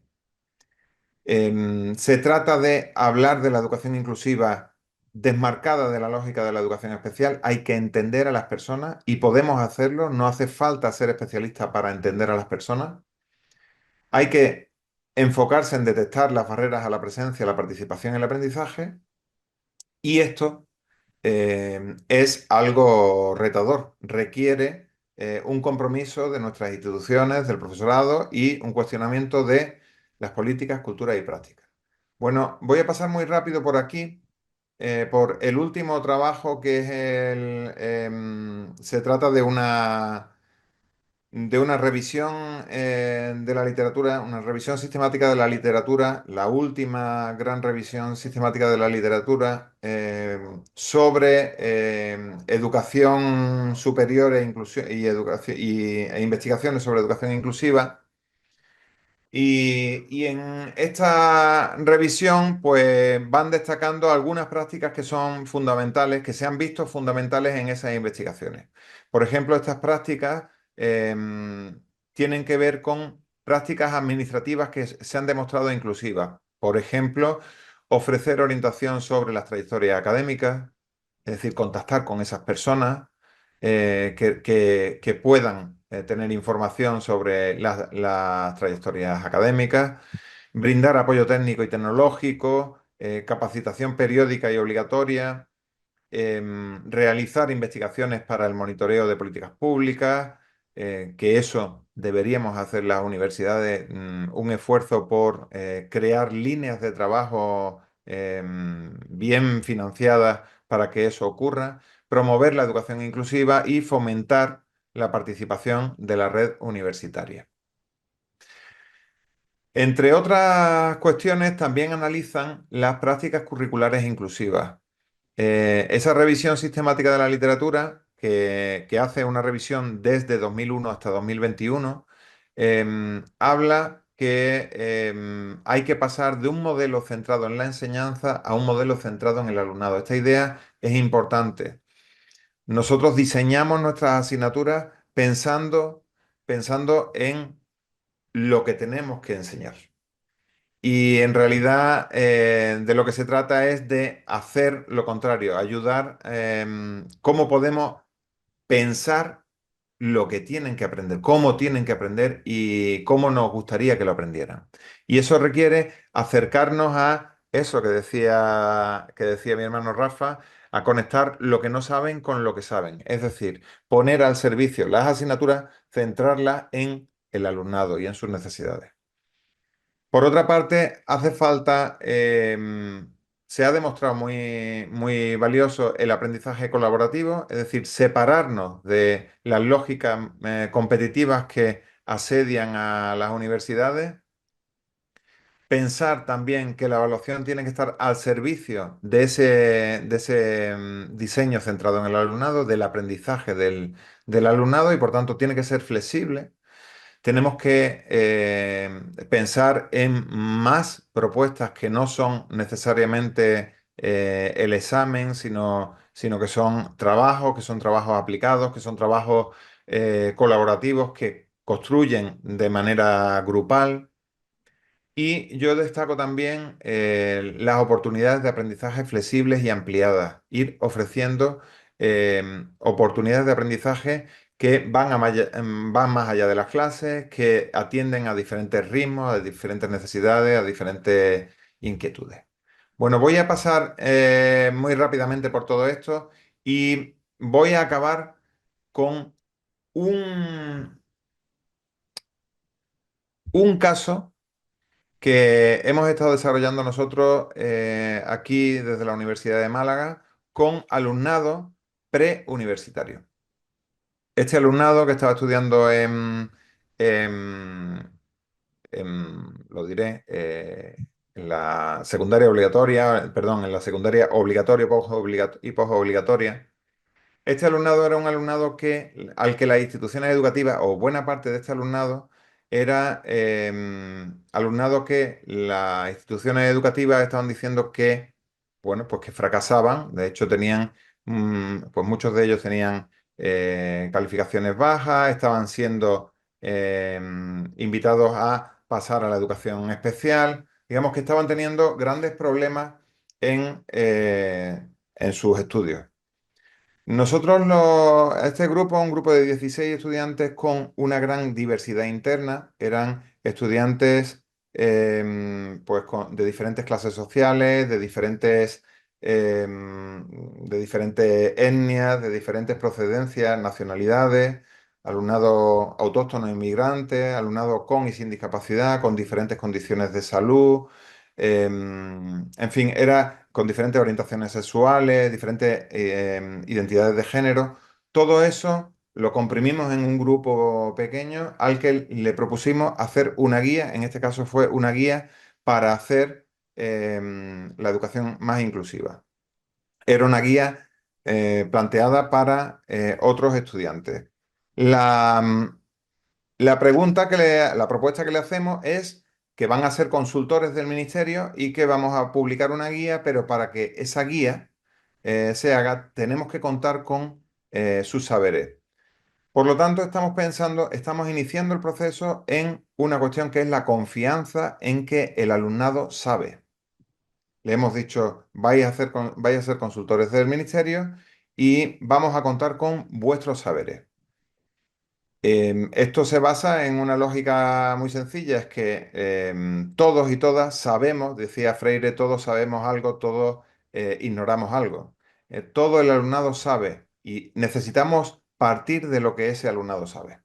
Se trata de hablar de la educación inclusiva desmarcada de la lógica de la educación especial. Hay que entender a las personas y podemos hacerlo. No hace falta ser especialista para entender a las personas. Hay que enfocarse en detectar las barreras a la presencia, la participación y el aprendizaje. Y esto es algo retador. Requiere un compromiso de nuestras instituciones, del profesorado y un cuestionamiento de las políticas, cultura y práctica. Bueno, voy a pasar muy rápido por aquí, por el último trabajo que es se trata de una revisión de la literatura, una revisión sistemática de la literatura, la última gran revisión sistemática de la literatura sobre educación superior e investigaciones sobre educación inclusiva. Y en esta revisión, pues van destacando algunas prácticas que son fundamentales, que se han visto fundamentales en esas investigaciones. Por ejemplo, estas prácticas tienen que ver con prácticas administrativas que se han demostrado inclusivas. Por ejemplo, ofrecer orientación sobre las trayectorias académicas, es decir, contactar con esas personas que puedan tener información sobre las trayectorias académicas, brindar apoyo técnico y tecnológico, capacitación periódica y obligatoria, realizar investigaciones para el monitoreo de políticas públicas, que eso deberíamos hacer las universidades, un esfuerzo por crear líneas de trabajo bien financiadas para que eso ocurra, promover la educación inclusiva y fomentar la participación de la red universitaria. Entre otras cuestiones, también analizan las prácticas curriculares inclusivas. Esa revisión sistemática de la literatura, que hace una revisión desde 2001 hasta 2021, habla que hay que pasar de un modelo centrado en la enseñanza a un modelo centrado en el alumnado. Esta idea es importante. Nosotros diseñamos nuestras asignaturas pensando en lo que tenemos que enseñar. Y en realidad de lo que se trata es de hacer lo contrario, ayudar cómo podemos pensar lo que tienen que aprender, cómo tienen que aprender y cómo nos gustaría que lo aprendieran. Y eso requiere acercarnos a eso que decía mi hermano Rafa, a conectar lo que no saben con lo que saben. Es decir, poner al servicio las asignaturas, centrarlas en el alumnado y en sus necesidades. Por otra parte, hace falta, se ha demostrado muy, muy valioso el aprendizaje colaborativo, es decir, separarnos de las lógicas competitivas que asedian a las universidades, pensar también que la evaluación tiene que estar al servicio de ese diseño centrado en el alumnado, del aprendizaje del alumnado y por tanto tiene que ser flexible. Tenemos que pensar en más propuestas que no son necesariamente el examen, sino que son trabajos aplicados, que son trabajos colaborativos que construyen de manera grupal. Y yo destaco también las oportunidades de aprendizaje flexibles y ampliadas, ir ofreciendo oportunidades de aprendizaje que van más allá de las clases, que atienden a diferentes ritmos, a diferentes necesidades, a diferentes inquietudes. Bueno, voy a pasar muy rápidamente por todo esto y voy a acabar con un, un caso que hemos estado desarrollando nosotros aquí desde la Universidad de Málaga con alumnado preuniversitario. Este alumnado que estaba estudiando en- lo diré, en la secundaria obligatoria, perdón, en la secundaria obligatoria y posobligatoria. Este alumnado era un alumnado al que las instituciones educativas, o buena parte de este alumnado, era alumnado que las instituciones educativas estaban diciendo que, bueno, pues que fracasaban. De hecho, pues muchos de ellos tenían calificaciones bajas, estaban siendo invitados a pasar a la educación especial. Digamos que estaban teniendo grandes problemas en sus estudios. Nosotros, este grupo, un grupo de 16 estudiantes con una gran diversidad interna, eran estudiantes pues de diferentes clases sociales, de diferentes etnias, de diferentes procedencias, nacionalidades, alumnado autóctono inmigrante, alumnado con y sin discapacidad, con diferentes condiciones de salud, en fin, era con diferentes orientaciones sexuales, diferentes identidades de género. Todo eso lo comprimimos en un grupo pequeño al que le propusimos hacer una guía, en este caso fue una guía para hacer la educación más inclusiva. Era una guía planteada para otros estudiantes. La, La propuesta que le hacemos es que van a ser consultores del ministerio y que vamos a publicar una guía, pero para que esa guía se haga, tenemos que contar con sus saberes. Por lo tanto, estamos iniciando el proceso en una cuestión que es la confianza en que el alumnado sabe. Le hemos dicho, vais a ser consultores del ministerio y vamos a contar con vuestros saberes. Esto se basa en una lógica muy sencilla, es que todos y todas sabemos, decía Freire, todos sabemos algo, todos ignoramos algo. Todo el alumnado sabe y necesitamos partir de lo que ese alumnado sabe.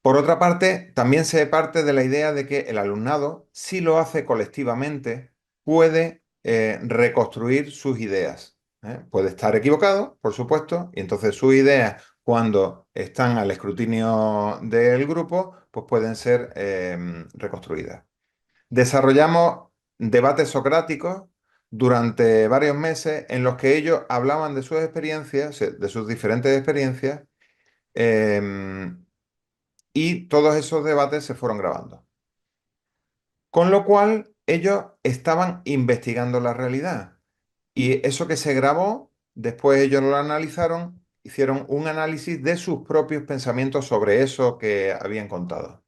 Por otra parte, también se parte de la idea de que el alumnado, si lo hace colectivamente, puede reconstruir sus ideas. Puede estar equivocado, por supuesto, y entonces sus ideas, cuando están al escrutinio del grupo, pues pueden ser reconstruidas. Desarrollamos debates socráticos durante varios meses en los que ellos hablaban de sus experiencias, de sus diferentes experiencias, y todos esos debates se fueron grabando. Con lo cual, ellos estaban investigando la realidad. Y eso que se grabó, después ellos lo analizaron, hicieron un análisis de sus propios pensamientos sobre eso que habían contado.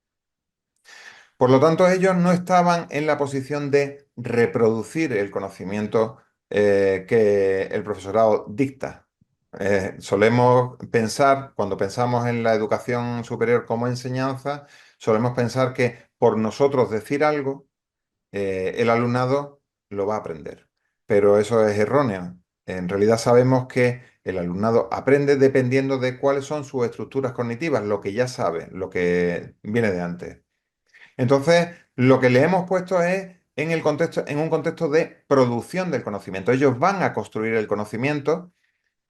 Por lo tanto, ellos no estaban en la posición de reproducir el conocimiento que el profesorado dicta. Solemos pensar, cuando pensamos en la educación superior como enseñanza, solemos pensar que por nosotros decir algo, el alumnado lo va a aprender. Pero eso es erróneo. En realidad sabemos que el alumnado aprende dependiendo de cuáles son sus estructuras cognitivas, lo que ya sabe, lo que viene de antes. Entonces, lo que le hemos puesto es en un contexto de producción del conocimiento. Ellos van a construir el conocimiento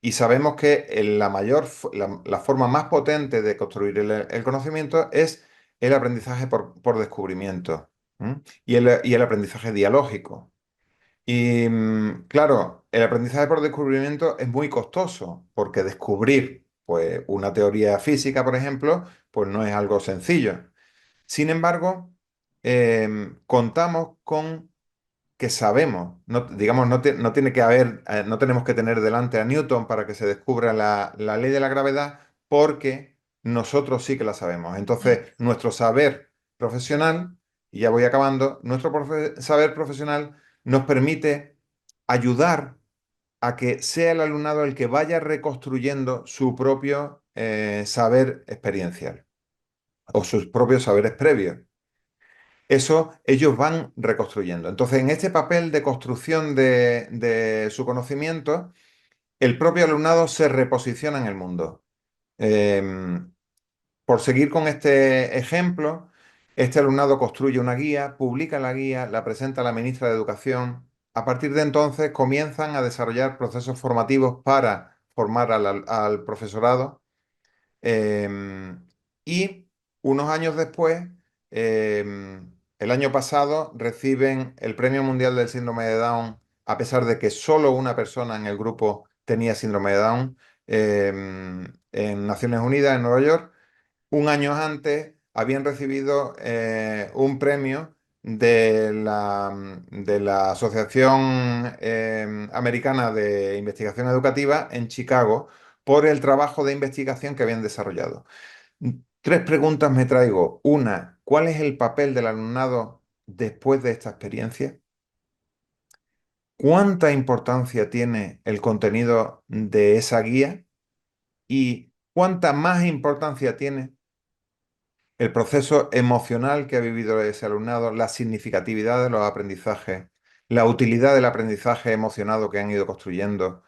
y sabemos que la forma más potente de construir el conocimiento es el aprendizaje por descubrimiento, ¿m? Y el aprendizaje dialógico. Y claro, el aprendizaje por descubrimiento es muy costoso porque descubrir pues, una teoría física, por ejemplo, pues no es algo sencillo. Sin embargo, contamos con que sabemos, no, digamos, no tiene que haber, no tenemos que tener delante a Newton para que se descubra la ley de la gravedad, porque nosotros sí que la sabemos. Entonces, nuestro saber profesional, y ya voy acabando, saber profesional nos permite ayudar a que sea el alumnado el que vaya reconstruyendo su propio saber experiencial o sus propios saberes previos. Eso ellos van reconstruyendo. Entonces, en este papel de construcción de su conocimiento, el propio alumnado se reposiciona en el mundo. Por seguir con este ejemplo, este alumnado construye una guía, publica la guía, la presenta a la ministra de Educación. A partir de entonces comienzan a desarrollar procesos formativos para formar al profesorado. Y unos años después, el año pasado, reciben el Premio Mundial del Síndrome de Down, a pesar de que solo una persona en el grupo tenía síndrome de Down, en Naciones Unidas, en Nueva York. Un año antes habían recibido un premio de la Asociación Americana de Investigación Educativa en Chicago por el trabajo de investigación que habían desarrollado. 3 preguntas me traigo. Una, ¿cuál es el papel del alumnado después de esta experiencia? ¿Cuánta importancia tiene el contenido de esa guía? ¿Y cuánta más importancia tiene el proceso emocional que ha vivido ese alumnado, la significatividad de los aprendizajes, la utilidad del aprendizaje emocionado que han ido construyendo,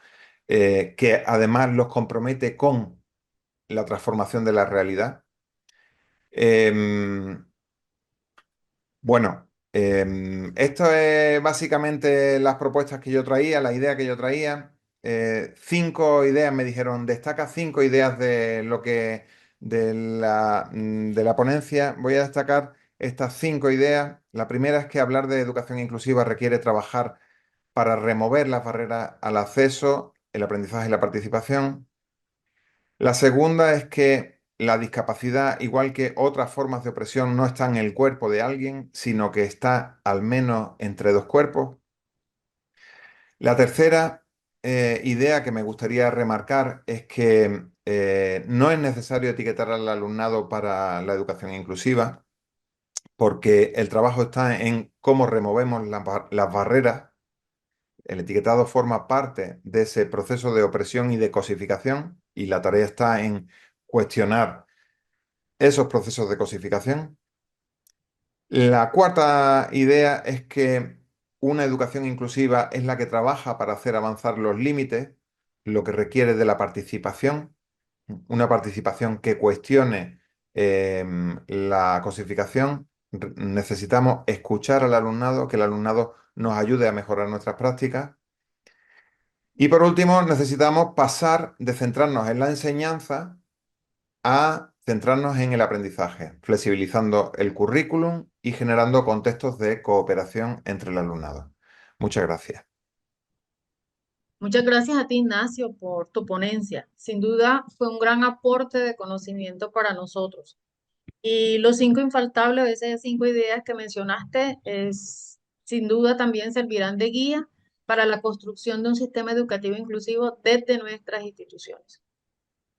que además los compromete con la transformación de la realidad? Bueno, esto es básicamente las propuestas que yo traía, la idea que yo traía. 5 ideas me dijeron, destaca 5 ideas de lo que de la ponencia. Voy a destacar estas 5 ideas. La primera es que hablar de educación inclusiva requiere trabajar para remover las barreras al acceso, el aprendizaje y la participación. La segunda es que la discapacidad, igual que otras formas de opresión, no está en el cuerpo de alguien, sino que está al menos entre dos cuerpos. La tercera idea que me gustaría remarcar es que no es necesario etiquetar al alumnado para la educación inclusiva, porque el trabajo está en cómo removemos las barreras. El etiquetado forma parte de ese proceso de opresión y de cosificación, y la tarea está en cuestionar esos procesos de cosificación. La cuarta idea es que una educación inclusiva es la que trabaja para hacer avanzar los límites, lo que requiere de la participación, una participación que cuestione la cosificación. Necesitamos escuchar al alumnado, que el alumnado nos ayude a mejorar nuestras prácticas. Y por último, necesitamos pasar de centrarnos en la enseñanza a centrarnos en el aprendizaje, flexibilizando el currículum y generando contextos de cooperación entre el alumnado. Muchas gracias. Muchas gracias a ti, Ignacio, por tu ponencia. Sin duda fue un gran aporte de conocimiento para nosotros. Y los 5 infaltables, esas 5 ideas que mencionaste, sin duda también servirán de guía para la construcción de un sistema educativo inclusivo desde nuestras instituciones.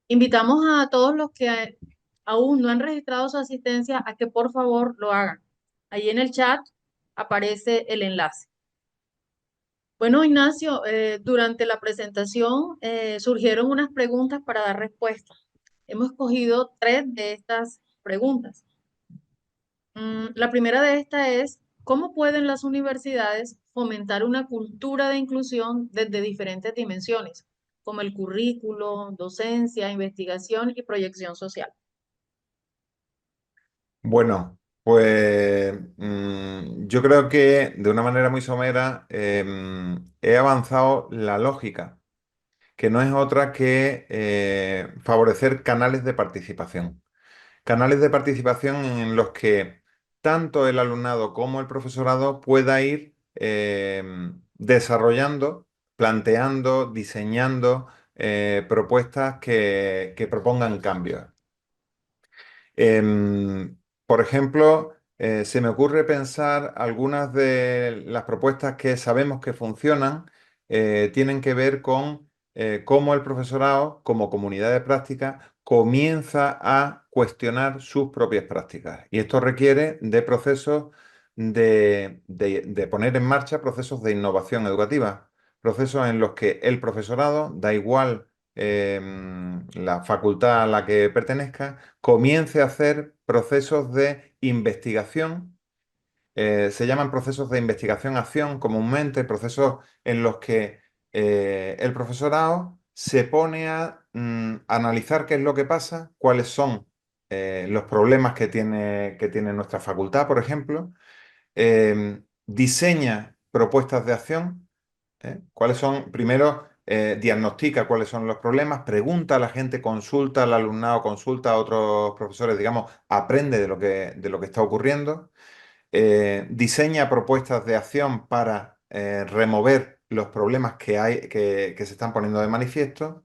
Invitamos a todos los que aún no han registrado su asistencia a que por favor lo hagan. Ahí en el chat aparece el enlace. Bueno, Ignacio, durante la presentación surgieron unas preguntas para dar respuesta. Hemos escogido 3 de estas preguntas. La primera de estas es, ¿cómo pueden las universidades fomentar una cultura de inclusión desde diferentes dimensiones, como el currículo, docencia, investigación y proyección social? Bueno, pues yo creo que de una manera muy somera he avanzado la lógica, que no es otra que favorecer canales de participación. Canales de participación en los que tanto el alumnado como el profesorado pueda ir desarrollando, planteando, diseñando propuestas que propongan cambios. Por ejemplo, se me ocurre pensar algunas de las propuestas que sabemos que funcionan, tienen que ver con cómo el profesorado, como comunidad de práctica, comienza a cuestionar sus propias prácticas. Y esto requiere de procesos de poner en marcha procesos de innovación educativa, procesos en los que el profesorado, da igual la facultad a la que pertenezca, comience a hacer procesos de investigación. Se llaman procesos de investigación-acción comúnmente, procesos en los que el profesorado se pone a analizar qué es lo que pasa, cuáles son los problemas que tiene nuestra facultad, por ejemplo, diseña propuestas de acción. ¿Cuáles son? Primero, diagnostica cuáles son los problemas, pregunta a la gente, consulta al alumnado, consulta a otros profesores, digamos, aprende de lo que está ocurriendo, diseña propuestas de acción para remover los problemas que hay, que se están poniendo de manifiesto,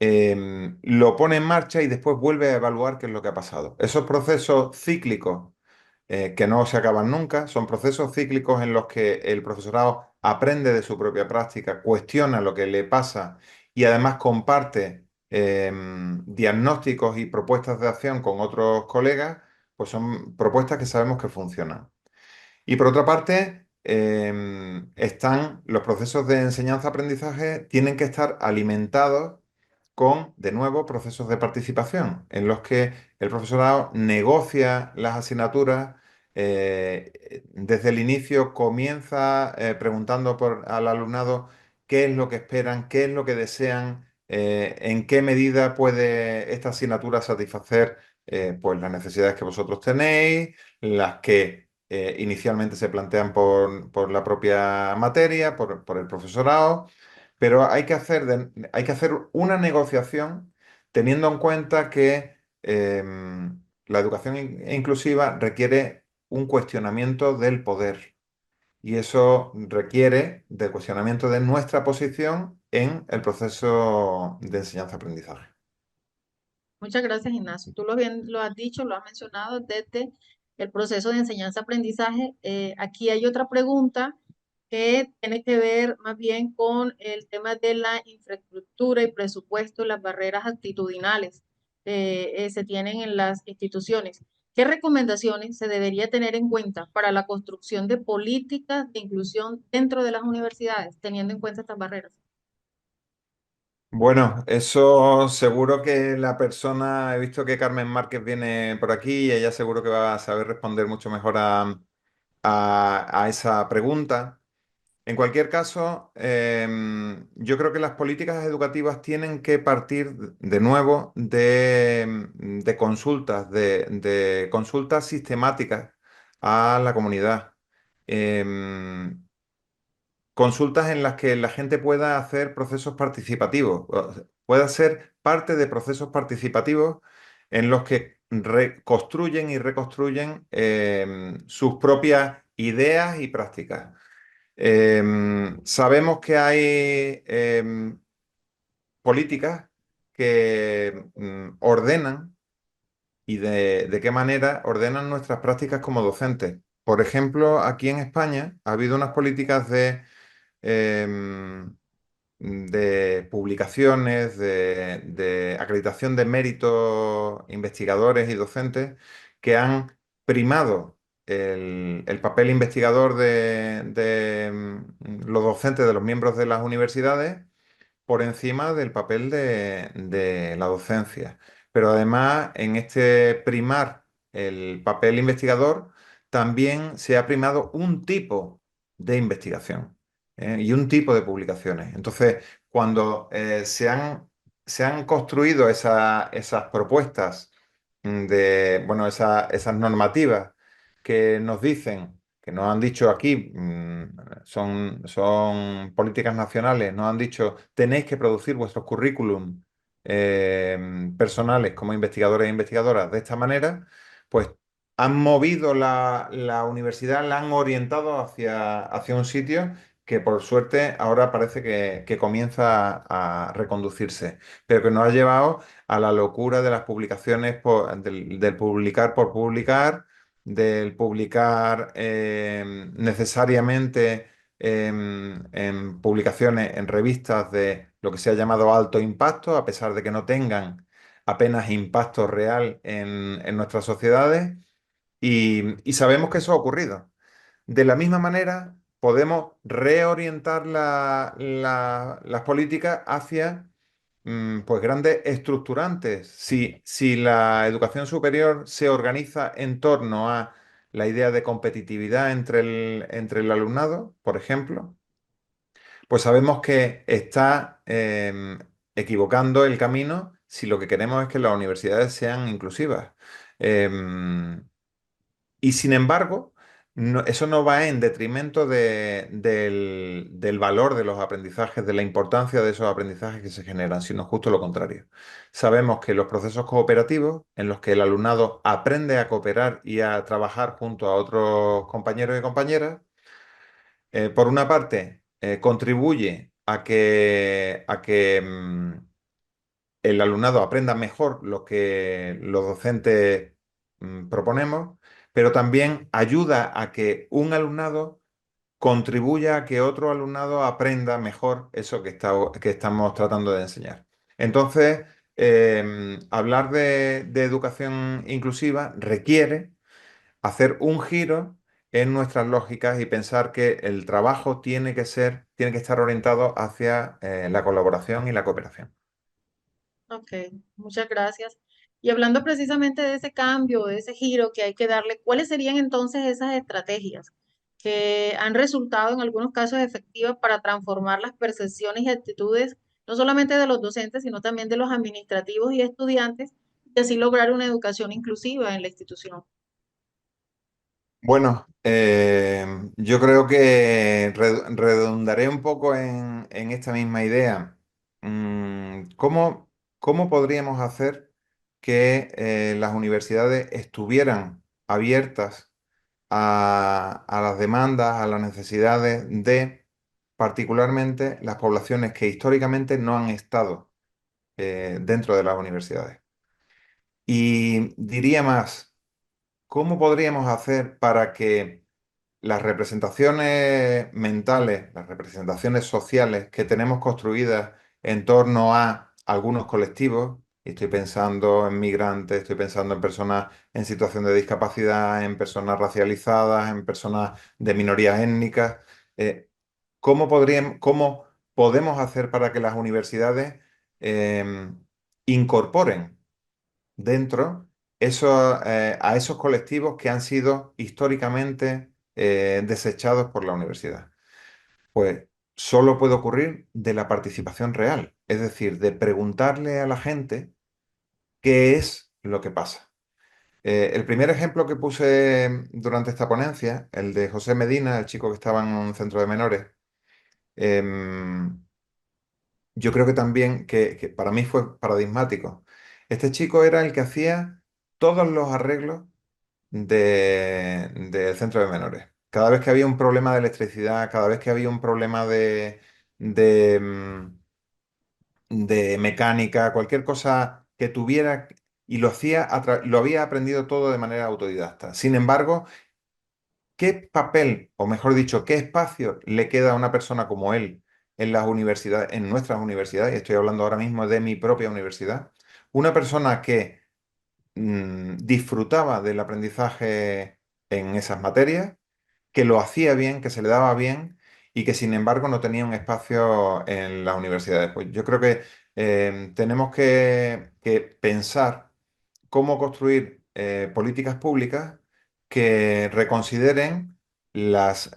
lo pone en marcha y después vuelve a evaluar qué es lo que ha pasado. Esos procesos cíclicos que no se acaban nunca, son procesos cíclicos en los que el profesorado aprende de su propia práctica, cuestiona lo que le pasa y además comparte diagnósticos y propuestas de acción con otros colegas, pues son propuestas que sabemos que funcionan. Y por otra parte, están los procesos de enseñanza-aprendizaje, tienen que estar alimentados con, de nuevo, procesos de participación, en los que el profesorado negocia las asignaturas, desde el inicio comienza preguntando al alumnado qué es lo que esperan, qué es lo que desean, en qué medida puede esta asignatura satisfacer pues las necesidades que vosotros tenéis, las que inicialmente se plantean por la propia materia, por el profesorado. Pero hay que hacer una negociación teniendo en cuenta que la educación inclusiva requiere un cuestionamiento del poder y eso requiere del cuestionamiento de nuestra posición en el proceso de enseñanza-aprendizaje. Muchas gracias, Ignacio. Tú lo has dicho, lo has mencionado desde el proceso de enseñanza-aprendizaje. Aquí hay otra pregunta que tiene que ver más bien con el tema de la infraestructura y presupuesto, las barreras actitudinales que se tienen en las instituciones. ¿Qué recomendaciones se debería tener en cuenta para la construcción de políticas de inclusión dentro de las universidades, teniendo en cuenta estas barreras? Bueno, eso seguro que la persona, he visto que Carmen Márquez viene por aquí y ella seguro que va a saber responder mucho mejor a esa pregunta. En cualquier caso, yo creo que las políticas educativas tienen que partir de nuevo de consultas, de consultas sistemáticas a la comunidad. Em, Consultas en las que la gente pueda hacer procesos participativos, pueda ser parte de procesos participativos en los que construyen y reconstruyen sus propias ideas y prácticas. Sabemos que hay políticas que ordenan y de qué manera ordenan nuestras prácticas como docentes. Por ejemplo, aquí en España ha habido unas políticas em, de publicaciones, de acreditación de méritos investigadores y docentes que han primado el papel investigador de los docentes, de los miembros de las universidades por encima del papel de la docencia. Pero además, en este primar el papel investigador, también se ha primado un tipo de investigación, y un tipo de publicaciones. Entonces, cuando se han construido esas propuestas bueno, esas normativas que nos dicen, que nos han dicho aquí, son políticas nacionales, nos han dicho, tenéis que producir vuestros currículum personales como investigadores e investigadoras de esta manera, pues han movido la universidad, la han orientado hacia un sitio que por suerte ahora parece que comienza a reconducirse, pero que nos ha llevado a la locura de las publicaciones, del publicar por publicar, del publicar necesariamente en publicaciones, en revistas de lo que se ha llamado alto impacto, a pesar de que no tengan apenas impacto real en nuestras sociedades, y sabemos que eso ha ocurrido. De la misma manera, podemos reorientar las políticas hacia pues grandes estructurantes. Si la educación superior se organiza en torno a la idea de competitividad entre el alumnado, por ejemplo, pues sabemos que está equivocando el camino si lo que queremos es que las universidades sean inclusivas. Em, y sin embargo, eso no va en detrimento del valor de los aprendizajes, de la importancia de esos aprendizajes que se generan, sino justo lo contrario. Sabemos que los procesos cooperativos, en los que el alumnado aprende a cooperar y a trabajar junto a otros compañeros y compañeras, por una parte, contribuye a que el alumnado aprenda mejor lo que los docentes proponemos, pero también ayuda a que un alumnado contribuya a que otro alumnado aprenda mejor eso que estamos tratando de enseñar. Entonces, hablar de educación inclusiva requiere hacer un giro en nuestras lógicas y pensar que el trabajo tiene que estar orientado hacia la colaboración y la cooperación. Ok, muchas gracias. Y hablando precisamente de ese cambio, de ese giro que hay que darle, ¿cuáles serían entonces esas estrategias que han resultado en algunos casos efectivas para transformar las percepciones y actitudes, no solamente de los docentes, sino también de los administrativos y estudiantes, y así lograr una educación inclusiva en la institución? Bueno, yo creo que redundaré un poco en esta misma idea. ¿Cómo podríamos hacer que las universidades estuvieran abiertas a las demandas, a las necesidades de particularmente las poblaciones que históricamente no han estado dentro de las universidades? Y diría más, ¿cómo podríamos hacer para que las representaciones mentales, las representaciones sociales que tenemos construidas en torno a algunos colectivos, y estoy pensando en migrantes, estoy pensando en personas en situación de discapacidad, en personas racializadas, en personas de minorías étnicas, cómo podemos hacer para que las universidades incorporen dentro a esos colectivos que han sido históricamente desechados por la universidad? Pues solo puede ocurrir de la participación real, es decir, de preguntarle a la gente qué es lo que pasa. El primer ejemplo que puse durante esta ponencia, el de José Medina, el chico que estaba en un centro de menores, em, yo creo que también que para mí fue paradigmático. Este chico era el que hacía todos los arreglos del centro de menores. Cada vez que había un problema de electricidad, cada vez que había un problema de, mm, de mecánica, cualquier cosa que tuviera, y lo había aprendido todo de manera autodidacta. Sin embargo, ¿qué papel, o mejor dicho, qué espacio le queda a una persona como él en las universidades, en nuestras universidades? Y estoy hablando ahora mismo de mi propia universidad. Una persona que disfrutaba del aprendizaje en esas materias, que lo hacía bien, que se le daba bien y que sin embargo no tenía un espacio en las universidades. Pues yo creo que tenemos que pensar cómo construir políticas públicas que reconsideren las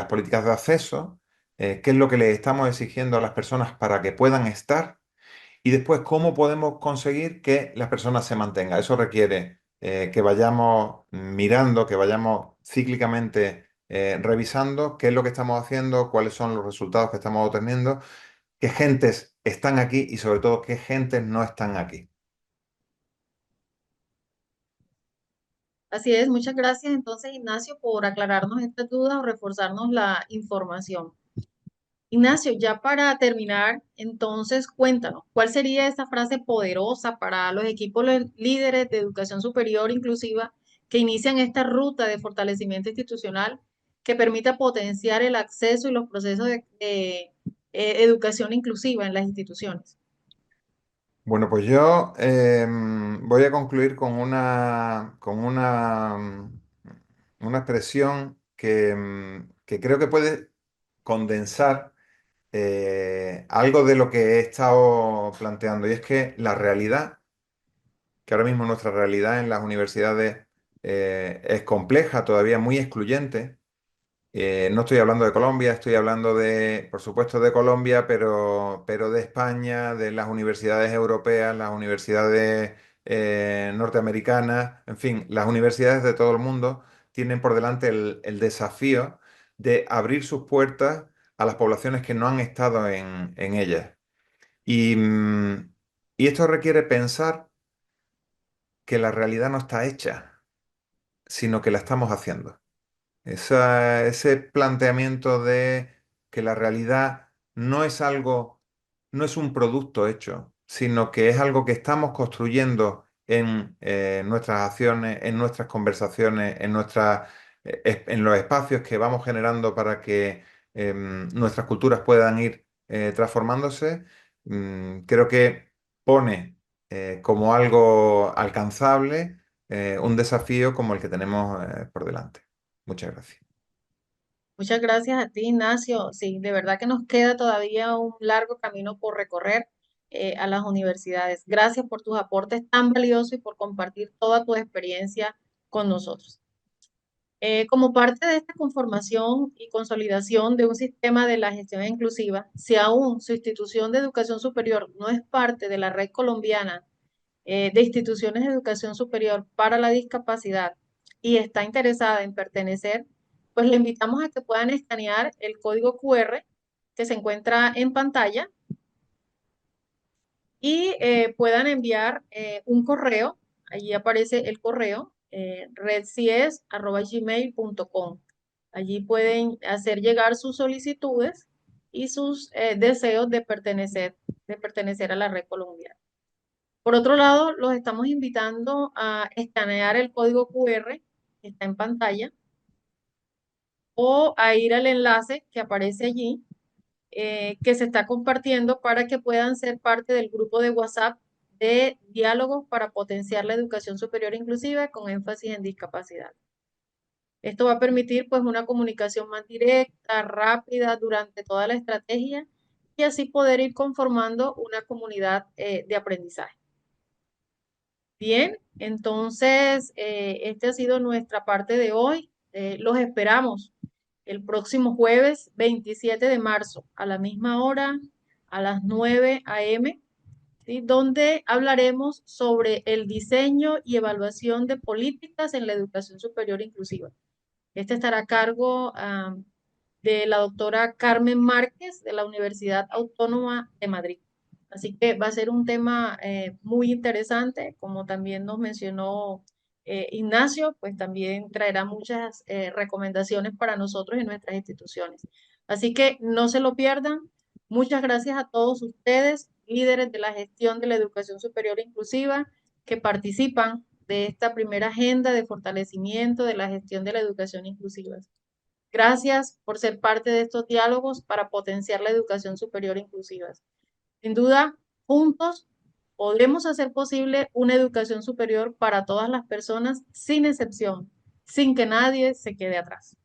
políticas de acceso, qué es lo que le estamos exigiendo a las personas para que puedan estar, y después, ¿cómo podemos conseguir que las personas se mantengan? Eso requiere que vayamos mirando, que vayamos cíclicamente revisando qué es lo que estamos haciendo, cuáles son los resultados que estamos obteniendo, qué gentes están aquí y sobre todo qué gentes no están aquí. Así es, muchas gracias entonces, Ignacio, por aclararnos estas dudas o reforzarnos la información. Ignacio, ya para terminar, entonces cuéntanos, ¿cuál sería esa frase poderosa para los equipos líderes de educación superior inclusiva que inician esta ruta de fortalecimiento institucional que permita potenciar el acceso y los procesos de educación inclusiva en las instituciones? Bueno, pues yo voy a concluir una expresión que creo que puede condensar algo de lo que he estado planteando, y es que la realidad, que ahora mismo nuestra realidad en las universidades es compleja, todavía muy excluyente. No estoy hablando de Colombia, estoy hablando por supuesto, de Colombia, pero de España, de las universidades europeas, las universidades norteamericanas, en fin, las universidades de todo el mundo tienen por delante el desafío de abrir sus puertas a las poblaciones que no han estado en ellas. Y, y esto requiere pensar que la realidad no está hecha, sino que la estamos haciendo. Ese planteamiento de que la realidad no es un producto hecho, sino que es algo que estamos construyendo en nuestras acciones, en nuestras conversaciones, en los espacios que vamos generando para que nuestras culturas puedan ir transformándose. Creo que pone como algo alcanzable un desafío como el que tenemos por delante. Muchas gracias. Muchas gracias a ti, Ignacio. Sí, de verdad que nos queda todavía un largo camino por recorrer a las universidades. Gracias por tus aportes tan valiosos y por compartir toda tu experiencia con nosotros. Como parte de esta conformación y consolidación de un sistema de la gestión inclusiva, si aún su institución de educación superior no es parte de la red colombiana de instituciones de educación superior para la discapacidad y está interesada en pertenecer, pues le invitamos a que puedan escanear el código QR que se encuentra en pantalla y puedan enviar un correo. Allí aparece el correo, redcies@gmail.com. Allí pueden hacer llegar sus solicitudes y sus deseos de pertenecer a la red colombiana. Por otro lado, los estamos invitando a escanear el código QR que está en pantalla o a ir al enlace que aparece allí, que se está compartiendo para que puedan ser parte del grupo de WhatsApp de diálogos para potenciar la educación superior inclusiva con énfasis en discapacidad. Esto va a permitir pues una comunicación más directa, rápida durante toda la estrategia y así poder ir conformando una comunidad de aprendizaje. Bien, entonces esta ha sido nuestra parte de hoy. Los esperamos el próximo jueves 27 de marzo a la misma hora, a las 9 a.m., ¿sí? Donde hablaremos sobre el diseño y evaluación de políticas en la educación superior inclusiva. Este estará a cargo de la doctora Carmen Márquez de la Universidad Autónoma de Madrid. Así que va a ser un tema muy interesante, como también nos mencionó Ignacio, pues también traerá muchas recomendaciones para nosotros y nuestras instituciones. Así que no se lo pierdan. Muchas gracias a todos ustedes, líderes de la gestión de la educación superior inclusiva, que participan de esta primera agenda de fortalecimiento de la gestión de la educación inclusiva. Gracias por ser parte de estos diálogos para potenciar la educación superior inclusiva. Sin duda, juntos podremos hacer posible una educación superior para todas las personas sin excepción, sin que nadie se quede atrás.